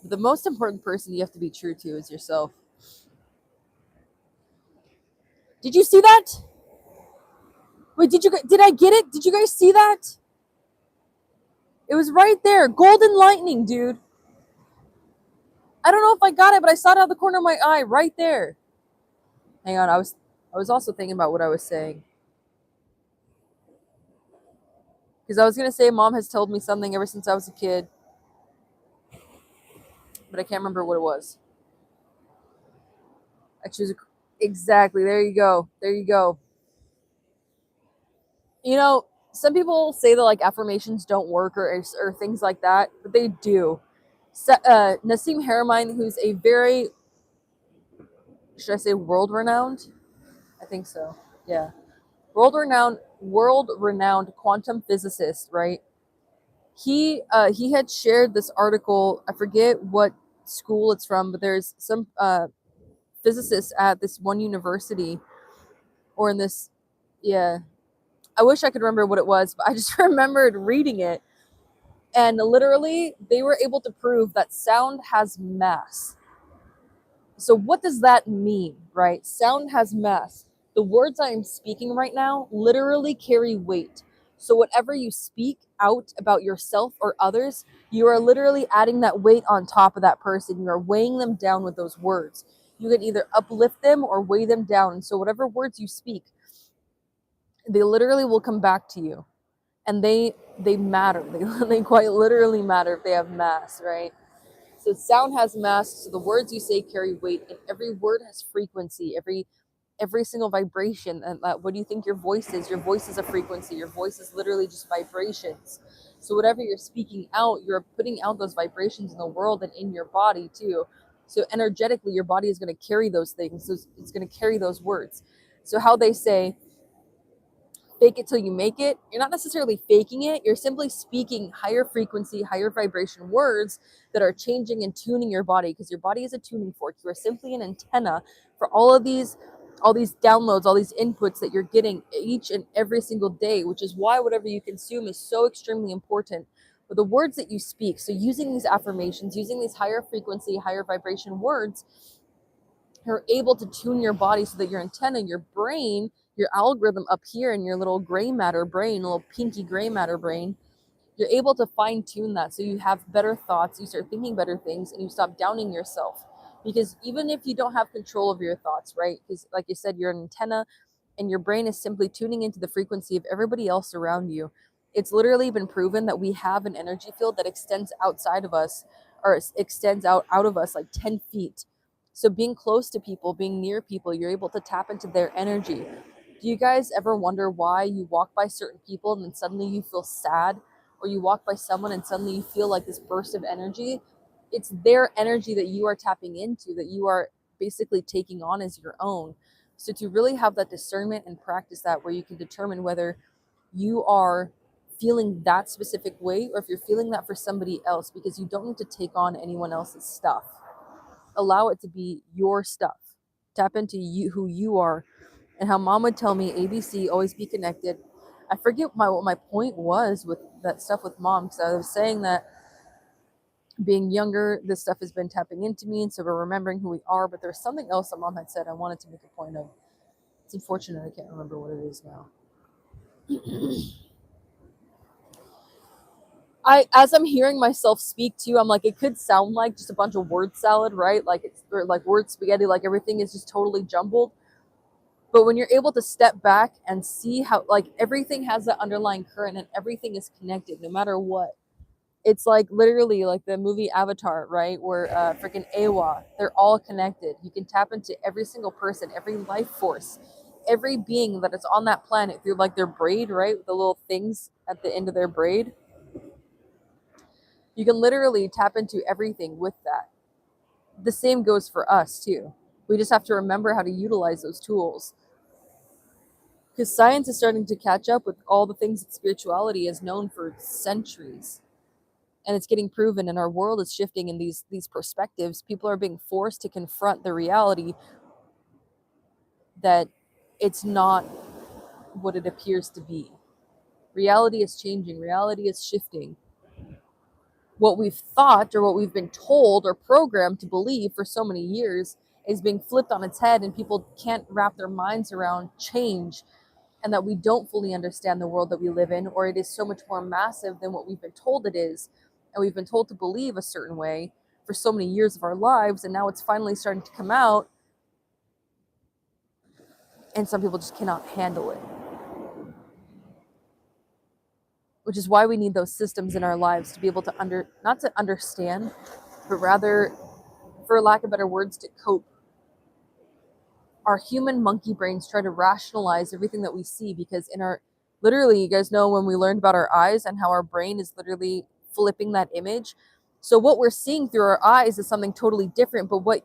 The most important person you have to be true to is yourself. Did you see that? Wait, did I get it? Did you guys see that? It was right there. Golden lightning, dude. I don't know if I got it, but I saw it out of the corner of my eye right there. Hang on, I was also thinking about what I was saying. Because I was gonna say mom has told me something ever since I was a kid. But I can't remember what it was. Exactly. There you go. There you go. You know, some people say that like affirmations don't work or things like that, but they do. Nassim Haramein, who's a very, should I say, world renowned? I think so. Yeah, world renowned quantum physicist. Right. He had shared this article. I forget what school it's from, but there's some physicists at this one university or in this. Yeah, I wish I could remember what it was, but I just remembered reading it. And literally, they were able to prove that sound has mass. So, what does that mean, right? Sound has mass. The words I am speaking right now literally carry weight. So, whatever you speak out about yourself or others, you are literally adding that weight on top of that person. You are weighing them down with those words. You can either uplift them or weigh them down. And so, whatever words you speak, they literally will come back to you. And they matter. They quite literally matter if they have mass, right? So sound has mass, so the words you say carry weight, and every word has frequency, every single vibration. And what do you think your voice is? Your voice is a frequency. Your voice is literally just vibrations. So whatever you're speaking out, you're putting out those vibrations in the world and in your body too. So energetically, your body is going to carry those things. So it's going to carry those words. So how they say, fake it till you make it. You're not necessarily faking it. You're simply speaking higher frequency, higher vibration words that are changing and tuning your body, because your body is a tuning fork. You are simply an antenna for all these downloads, all these inputs that you're getting each and every single day, which is why whatever you consume is so extremely important. But the words that you speak, so using these affirmations, using these higher frequency, higher vibration words, you're able to tune your body so that your antenna, your brain, your algorithm up here in your little gray matter brain, little pinky gray matter brain, you're able to fine tune that so you have better thoughts, you start thinking better things, and you stop downing yourself. Because even if you don't have control of your thoughts, right? Because like you said, you're an antenna and your brain is simply tuning into the frequency of everybody else around you. It's literally been proven that we have an energy field that extends outside of us, or extends out of us like 10 feet. So being close to people, being near people, you're able to tap into their energy. Do you guys ever wonder why you walk by certain people and then suddenly you feel sad, or you walk by someone and suddenly you feel like this burst of energy? It's their energy that you are tapping into, that you are basically taking on as your own. So to really have that discernment and practice that, where you can determine whether you are feeling that specific way or if you're feeling that for somebody else, because you don't need to take on anyone else's stuff. Allow it to be your stuff. Tap into you, who you are, and how mom would tell me, ABC, always be connected. I forget what my point was with that stuff with mom, because I was saying that being younger, this stuff has been tapping into me, and so we're remembering who we are. But there's something else that mom had said I wanted to make a point of. It's unfortunate I can't remember what it is now. As I'm hearing myself speak to you, I'm like, it could sound like just a bunch of word salad, right? Like it's, or like word spaghetti, like everything is just totally jumbled. But when you're able to step back and see how like everything has that underlying current and everything is connected no matter what. It's like literally like the movie Avatar, right? Where freaking Awa, they're all connected. You can tap into every single person, every life force, every being that is on that planet through like their braid, right? With the little things at the end of their braid. You can literally tap into everything with that. The same goes for us too. We just have to remember how to utilize those tools. Because science is starting to catch up with all the things that spirituality has known for centuries. And it's getting proven, and our world is shifting in these perspectives. People are being forced to confront the reality that it's not what it appears to be. Reality is changing. Reality is shifting. What we've thought or what we've been told or programmed to believe for so many years is being flipped on its head, and people can't wrap their minds around change, and that we don't fully understand the world that we live in, or it is so much more massive than what we've been told it is. And we've been told to believe a certain way for so many years of our lives, and now it's finally starting to come out, and some people just cannot handle it. Which is why we need those systems in our lives to be able to not to understand, but rather, for lack of better words, to cope. Our human monkey brains try to rationalize everything that we see, because literally, you guys know when we learned about our eyes and how our brain is literally flipping that image. So what we're seeing through our eyes is something totally different, but what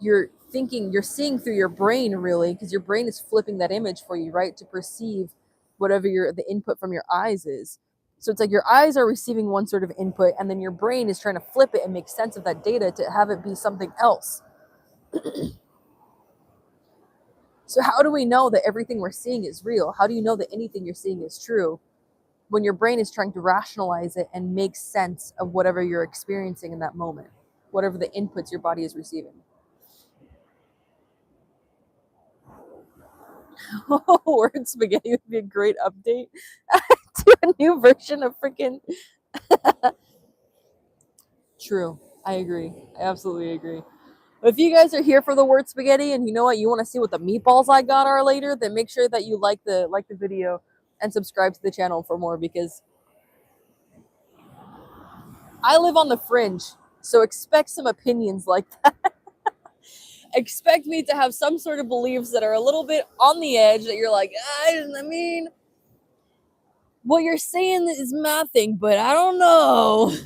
you're thinking, you're seeing through your brain, really, because your brain is flipping that image for you, right? To perceive whatever the input from your eyes is. So it's like your eyes are receiving one sort of input, and then your brain is trying to flip it and make sense of that data to have it be something else. So how do we know that everything we're seeing is real? How do you know that anything you're seeing is true when your brain is trying to rationalize it and make sense of whatever you're experiencing in that moment, whatever the inputs your body is receiving? Word spaghetti would be a great update to a new version of freaking. True. I agree. I absolutely agree. If you guys are here for the word spaghetti, and you know what, you want to see what the meatballs I got are later, then make sure that you like the video and subscribe to the channel for more, because I live on the fringe. So expect some opinions like that. Expect me to have some sort of beliefs that are a little bit on the edge, that you're like, I mean, what you're saying is mathing, but I don't know.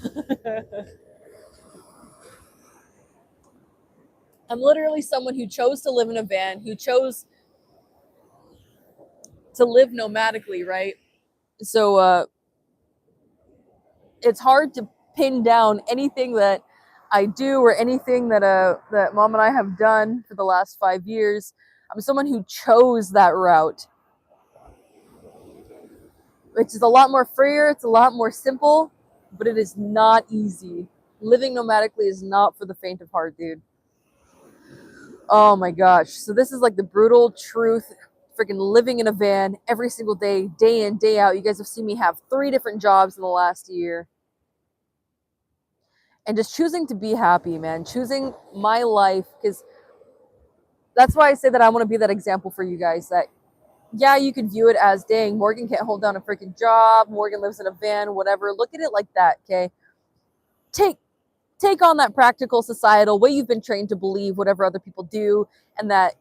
I'm literally someone who chose to live in a van, who chose to live nomadically, right? So it's hard to pin down anything that I do or anything that mom and I have done for the last 5 years. I'm someone who chose that route, which is a lot more freer, it's a lot more simple, but it is not easy. Living nomadically is not for the faint of heart, dude. Oh my gosh. So this is like the brutal truth. Freaking living in a van every single day, day in, day out. You guys have seen me have 3 different jobs in the last year. And just choosing to be happy, man. Choosing my life, because that's why I say that I want to be that example for you guys, that yeah, you can view it as, dang, Morgan can't hold down a freaking job, Morgan lives in a van, whatever. Look at it like that, okay? Take on that practical societal way you've been trained to believe whatever other people do, and that,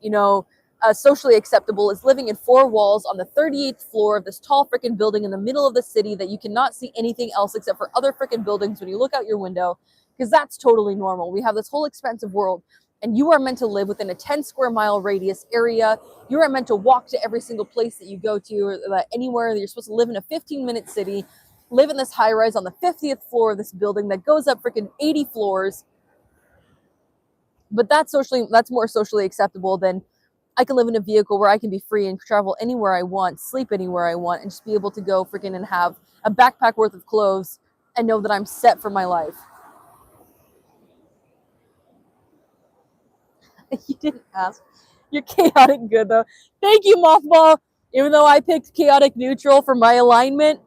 socially acceptable is living in 4 walls on the 38th floor of this tall freaking building in the middle of the city that you cannot see anything else except for other freaking buildings when you look out your window, because that's totally normal. We have this whole expansive world, and you are meant to live within a 10 square mile radius area. You are meant to walk to every single place that you go to, or that anywhere that you're supposed to live in a 15-minute city, live in this high rise on the 50th floor of this building that goes up freaking 80 floors. But that's more socially acceptable than I can live in a vehicle where I can be free and travel anywhere I want, sleep anywhere I want, and just be able to go freaking and have a backpack worth of clothes and know that I'm set for my life. You didn't ask. You're chaotic good, though. Thank you, Mothball. Even though I picked chaotic neutral for my alignment,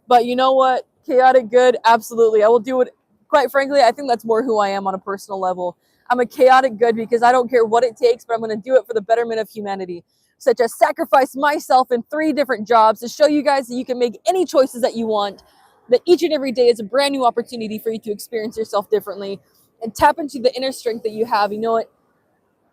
but you know what? Chaotic good, absolutely. I will do it. Quite frankly, I think that's more who I am on a personal level. I'm a chaotic good because I don't care what it takes, but I'm going to do it for the betterment of humanity, such as sacrifice myself in 3 different jobs to show you guys that you can make any choices that you want, that each and every day is a brand new opportunity for you to experience yourself differently and tap into the inner strength that you have. You know what?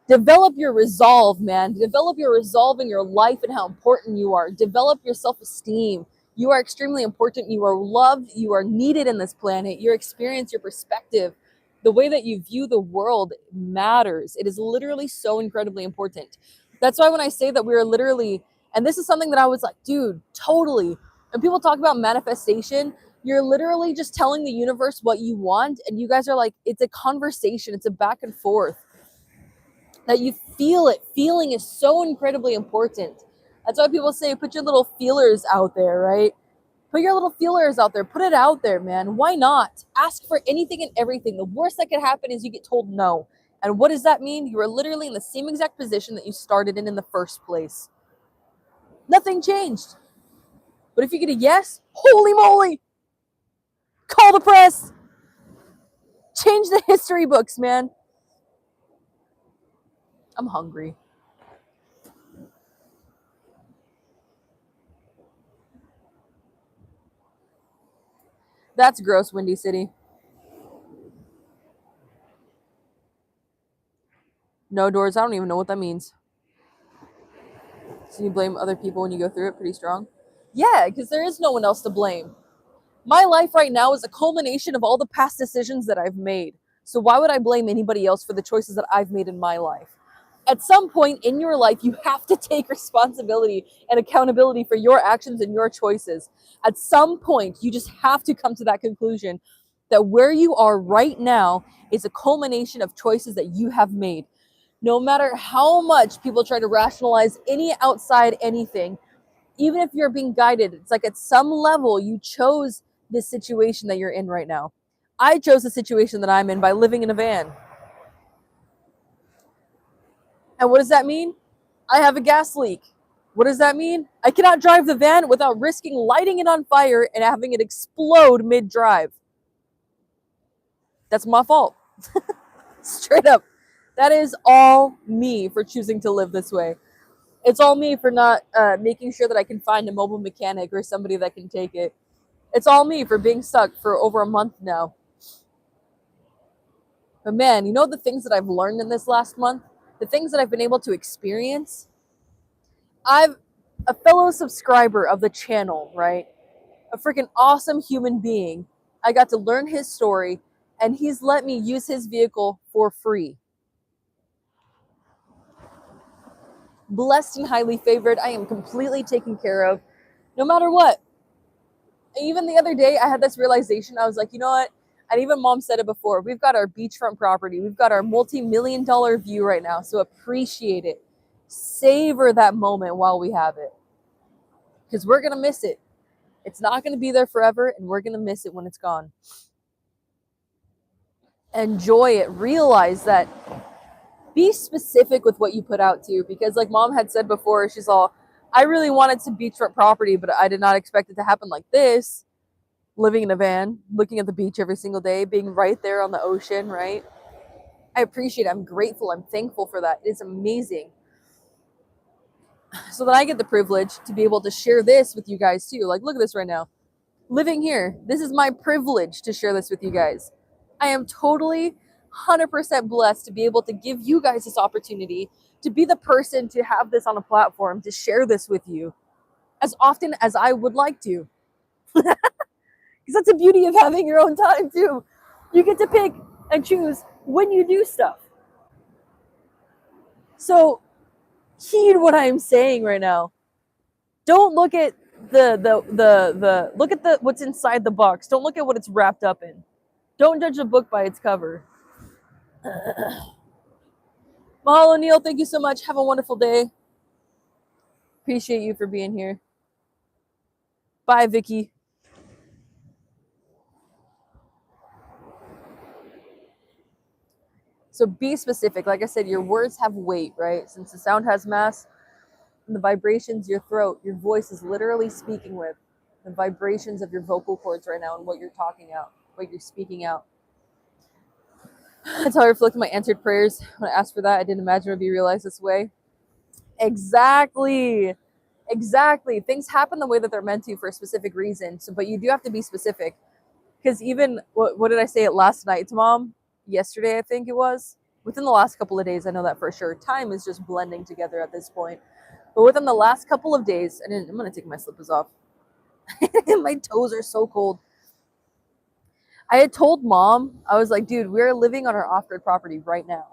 Develop your resolve, man. Develop your resolve in your life and how important you are. Develop your self-esteem. You are extremely important. You are loved. You are needed in this planet. Your experience, your perspective, the way that you view the world matters. It is literally so incredibly important. That's why when I say that we are literally, and this is something that I was like, dude, totally. When people talk about manifestation, you're literally just telling the universe what you want. And you guys are like, it's a conversation. It's a back and forth. That you feel it. Feeling is so incredibly important. That's why people say put your little feelers out there, right? Put your little feelers out there. Put it out there, man. Why not? Ask for anything and everything. The worst that could happen is you get told no. And what does that mean? You are literally in the same exact position that you started in the first place. Nothing changed. But if you get a yes, holy moly! Call the press! Change the history books, man. I'm hungry. That's gross, Windy City. No doors. I don't even know what that means. So you blame other people when you go through it pretty strong? Yeah, because there is no one else to blame. My life right now is a culmination of all the past decisions that I've made. So why would I blame anybody else for the choices that I've made in my life? At some point in your life, you have to take responsibility and accountability for your actions and your choices. At some point, you just have to come to that conclusion that where you are right now is a culmination of choices that you have made. No matter how much people try to rationalize any outside anything, even if you're being guided, it's like at some level you chose this situation that you're in right now. I chose the situation that I'm in by living in a van. And what does that mean? I have a gas leak. What does that mean? I cannot drive the van without risking lighting it on fire and having it explode mid-drive. That's my fault. Straight up. That is all me for choosing to live this way. It's all me for not making sure that I can find a mobile mechanic or somebody that can take it. It's all me for being stuck for over a month now. But man, you know the things that I've learned in this last month? The things that I've been able to experience? I've a fellow subscriber of the channel, right? A freaking awesome human being. I got to learn his story, and he's let me use his vehicle for free. Blessed and highly favored. I am completely taken care of, no matter what. Even the other day, I had this realization. I was like, you know what? And even mom said it before. We've got our beachfront property. We've got our multi-million-dollar view right now. So appreciate it. Savor that moment while we have it. Because we're going to miss it. It's not going to be there forever, and we're going to miss it when it's gone. Enjoy it. Realize that. Be specific with what you put out too. Because like mom had said before, she's all, I really wanted some beachfront property, but I did not expect it to happen like this. Living in a van, looking at the beach every single day, being right there on the ocean, right? I appreciate it. I'm grateful. I'm thankful for that. It is amazing. So that I get the privilege to be able to share this with you guys too. Like, look at this right now. Living here. This is my privilege to share this with you guys. I am totally 100% blessed to be able to give you guys this opportunity to be the person to have this on a platform, to share this with you as often as I would like to. Because that's the beauty of having your own time too. You get to pick and choose when you do stuff. So heed what I am saying right now. Don't look at the look at the what's inside the box. Don't look at what it's wrapped up in. Don't judge a book by its cover. Mahalo, Neil. Thank you so much. Have a wonderful day. Appreciate you for being here. Bye, Vicky. So be specific. Like I said, your words have weight, right? Since the sound has mass, and the vibrations, your throat, your voice is literally speaking with the vibrations of your vocal cords right now and what you're talking out, what you're speaking out. That's how I reflect my answered prayers. When I asked for that, I didn't imagine it would be realized this way. Exactly. Things happen the way that they're meant to for a specific reason. So, but you do have to be specific. Because even, what did I say it last night to mom? Yesterday, I think it was. Within the last couple of days, I know that for sure. Time is just blending together at this point. But within the last couple of days, and I'm going to take my slippers off. My toes are so cold. I had told mom, I was like, dude, we're living on our off-grid property right now.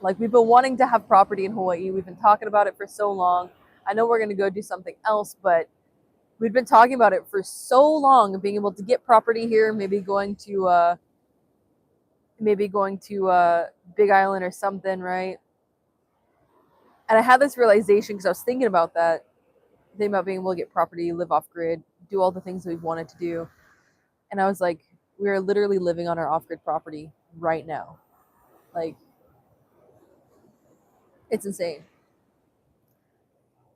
Like, we've been wanting to have property in Hawaii. We've been talking about it for so long. I know we're going to go do something else, but we've been talking about it for so long and being able to get property here, maybe going to Big Island or something, right? And I had this realization because I was thinking about that, thinking about being able to get property, live off grid, do all the things that we've wanted to do. And I was like, we are literally living on our off-grid property right now. Like, it's insane.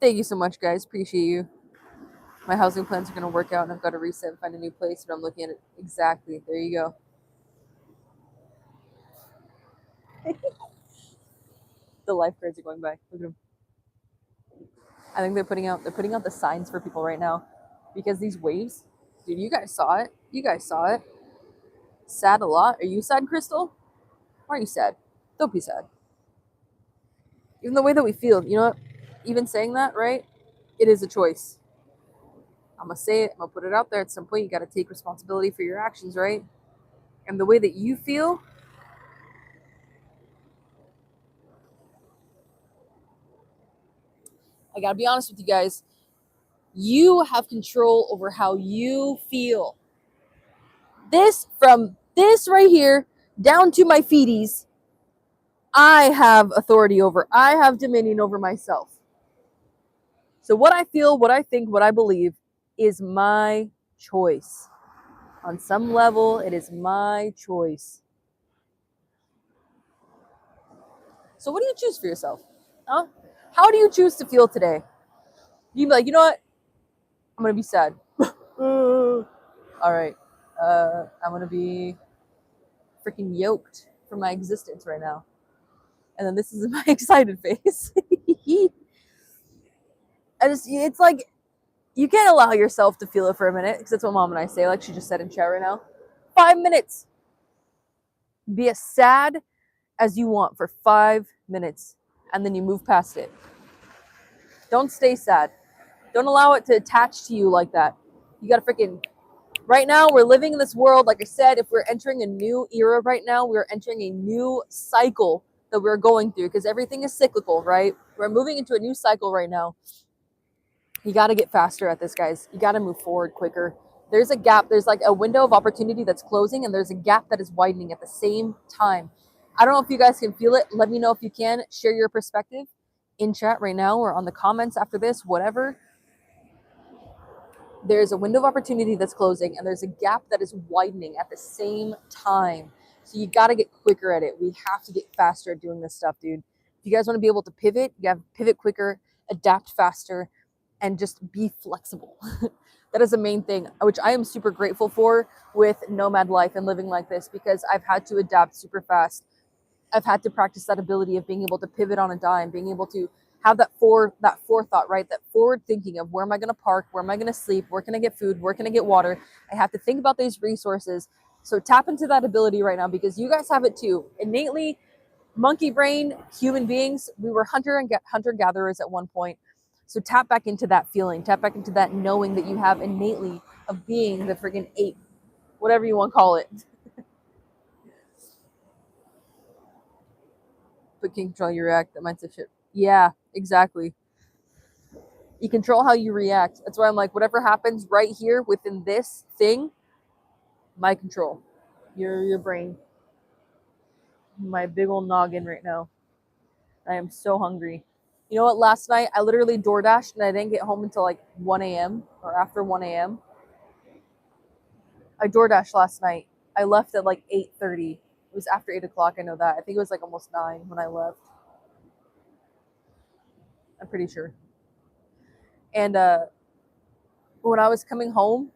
Thank you so much, guys. Appreciate you. My housing plans are going to work out, and I've got to reset and find a new place, but I'm looking at it exactly. There you go. The lifeguards are going by. Look at them. I think they're putting out the signs for people right now, because these waves, dude, you guys saw it. You guys saw it. Sad a lot. Are you sad, Crystal? Why are you sad? Don't be sad. Even the way that we feel, you know what? Even saying that, right? It is a choice. I'm gonna say it. I'm gonna put it out there. At some point, you got to take responsibility for your actions, right? And the way that you feel, I gotta be honest with you guys. You have control over how you feel. This, from this right here down to my feeties, I have authority over. I have dominion over myself. So what I feel, what I think, what I believe is my choice. On some level, it is my choice. So what do you choose for yourself? Huh? How do you choose to feel today? You be like, you know what? I'm gonna be sad. All right. I'm gonna be freaking yoked for my existence right now. And then this is my excited face. It's like, you can't allow yourself to feel it for a minute, because that's what Mom and I say, like she just said in chat right now. 5 minutes. Be as sad as you want for 5 minutes, and then you move past it. Don't stay sad. Don't allow it to attach to you like that. You gotta freaking, right now we're living in this world, like I said, if we're entering a new era right now, we're entering a new cycle that we're going through, because everything is cyclical, right? We're moving into a new cycle right now. You got to get faster at this, guys. You got to move forward quicker. There's a gap. There's like a window of opportunity that's closing, and there's a gap that is widening at the same time. I don't know if you guys can feel it. Let me know if you can. Share your perspective in chat right now or on the comments after this, whatever. There's a window of opportunity that's closing, and there's a gap that is widening at the same time. So you got to get quicker at it. We have to get faster at doing this stuff, dude. If you guys want to be able to pivot, you have to pivot quicker, adapt faster, and just be flexible. That is the main thing, which I am super grateful for with nomad life and living like this, because I've had to adapt super fast. I've had to practice that ability of being able to pivot on a dime, being able to have that forethought, right? That forward thinking of, where am I going to park? Where am I going to sleep? Where can I get food? Where can I get water? I have to think about these resources. So tap into that ability right now, because you guys have it too. Innately, monkey brain, human beings, we were hunter-gatherers at one point. So tap back into that feeling, tap back into that knowing that you have innately of being the freaking ape, whatever you want to call it. But can control you react, that mindset shit. Yeah, exactly. You control how you react. That's why I'm like, whatever happens right here within this thing, my control. Your brain. My big old noggin right now. I am so hungry. You know what? Last night I literally DoorDashed, and I didn't get home until like 1 a.m. or after 1 a.m. I DoorDashed last night. I left at like 8:30. It was after 8 o'clock. I know that. I think it was like almost 9 when I left. I'm pretty sure. And when I was coming home,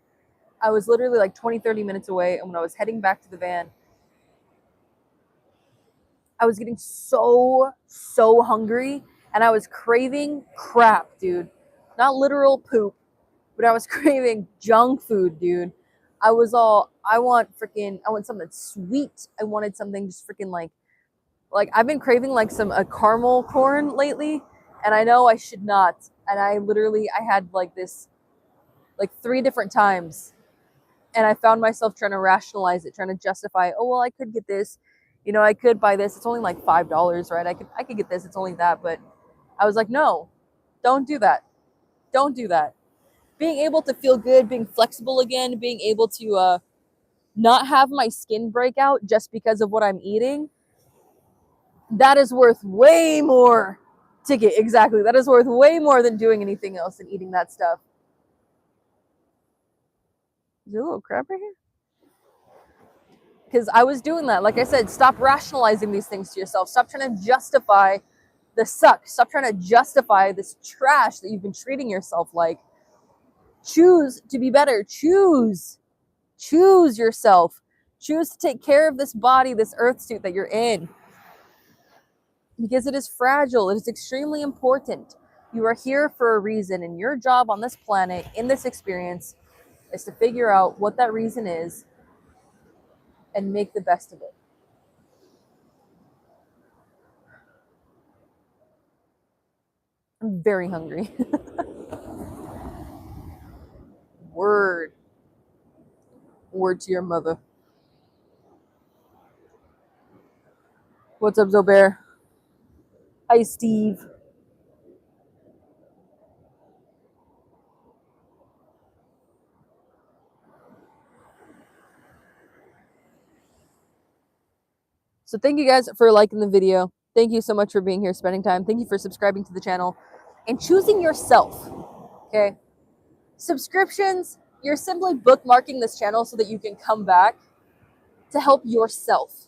I was literally like 20, 30 minutes away. And when I was heading back to the van, I was getting so hungry, and I was craving crap, dude. Not literal poop, but I was craving junk food, dude. I want something sweet. I wanted something just freaking like I've been craving like a caramel corn lately, and I know I should not. And I had like this like 3 different times, and I found myself trying to rationalize it, trying to justify, oh well, I could get this, I could buy this. It's only like $5, right? I could get this. It's only that. But I was like, no, don't do that. Don't do that. Being able to feel good, being flexible again, being able to not have my skin break out just because of what I'm eating, that is worth way more ticket. Exactly. That is worth way more than doing anything else and eating that stuff. Is there a little crab right here? Because I was doing that. Like I said, stop rationalizing these things to yourself. Stop trying to justify the suck. Stop trying to justify this trash that you've been treating yourself like. Choose to be better. Choose yourself. Choose to take care of this body, this earth suit that you're in. Because it is fragile. It is extremely important. You are here for a reason, and your job on this planet, in this experience, is to figure out what that reason is and make the best of it. I'm very hungry. Word to your mother. What's up, Zobear? Hi, Steve. So thank you guys for liking the video. Thank you so much for being here, spending time. Thank you for subscribing to the channel and choosing yourself. Okay. Subscriptions, you're simply bookmarking this channel so that you can come back to help yourself.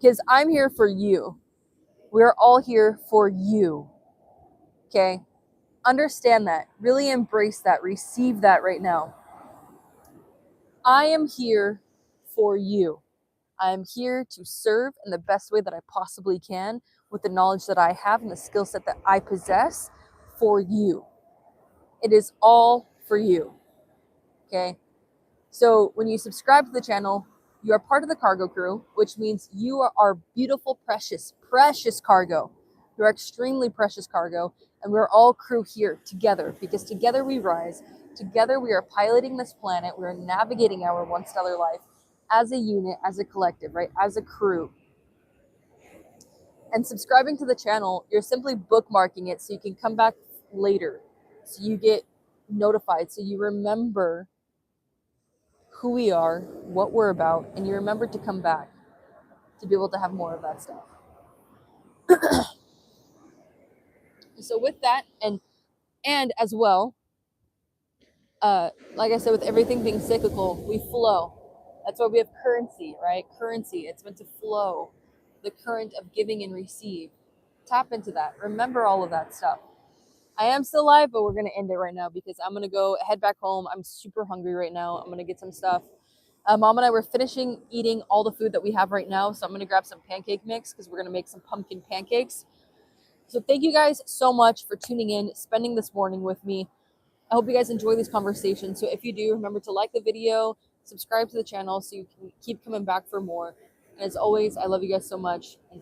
Because I'm here for you. We're all here for you. Okay. Understand that. Really embrace that. Receive that right now. I am here for you. I am here to serve in the best way that I possibly can with the knowledge that I have and the skill set that I possess for you. It is all for you. Okay? So when you subscribe to the channel, you are part of the cargo crew, which means you are our beautiful, precious, precious cargo. You are extremely precious cargo, and we're all crew here together because together we rise. Together we are piloting this planet. We are navigating our one stellar life as a unit, as a collective, right? As a crew. And subscribing to the channel, you're simply bookmarking it so you can come back later. So you get notified, so you remember who we are, what we're about, and you remember to come back to be able to have more of that stuff. So with that, and as well, like I said, with everything being cyclical, we flow. That's why we have currency, right? Currency, it's meant to flow. The current of giving and receive. Tap into that. Remember all of that stuff. I am still live, but we're going to end it right now because I'm going to go head back home. I'm super hungry right now. I'm going to get some stuff. Mom and I were finishing eating all the food that we have right now. So I'm going to grab some pancake mix because we're going to make some pumpkin pancakes. So thank you guys so much for tuning in, spending this morning with me. I hope you guys enjoy these conversations. So if you do, remember to like the video, subscribe to the channel so you can keep coming back for more. And as always, I love you guys so much. And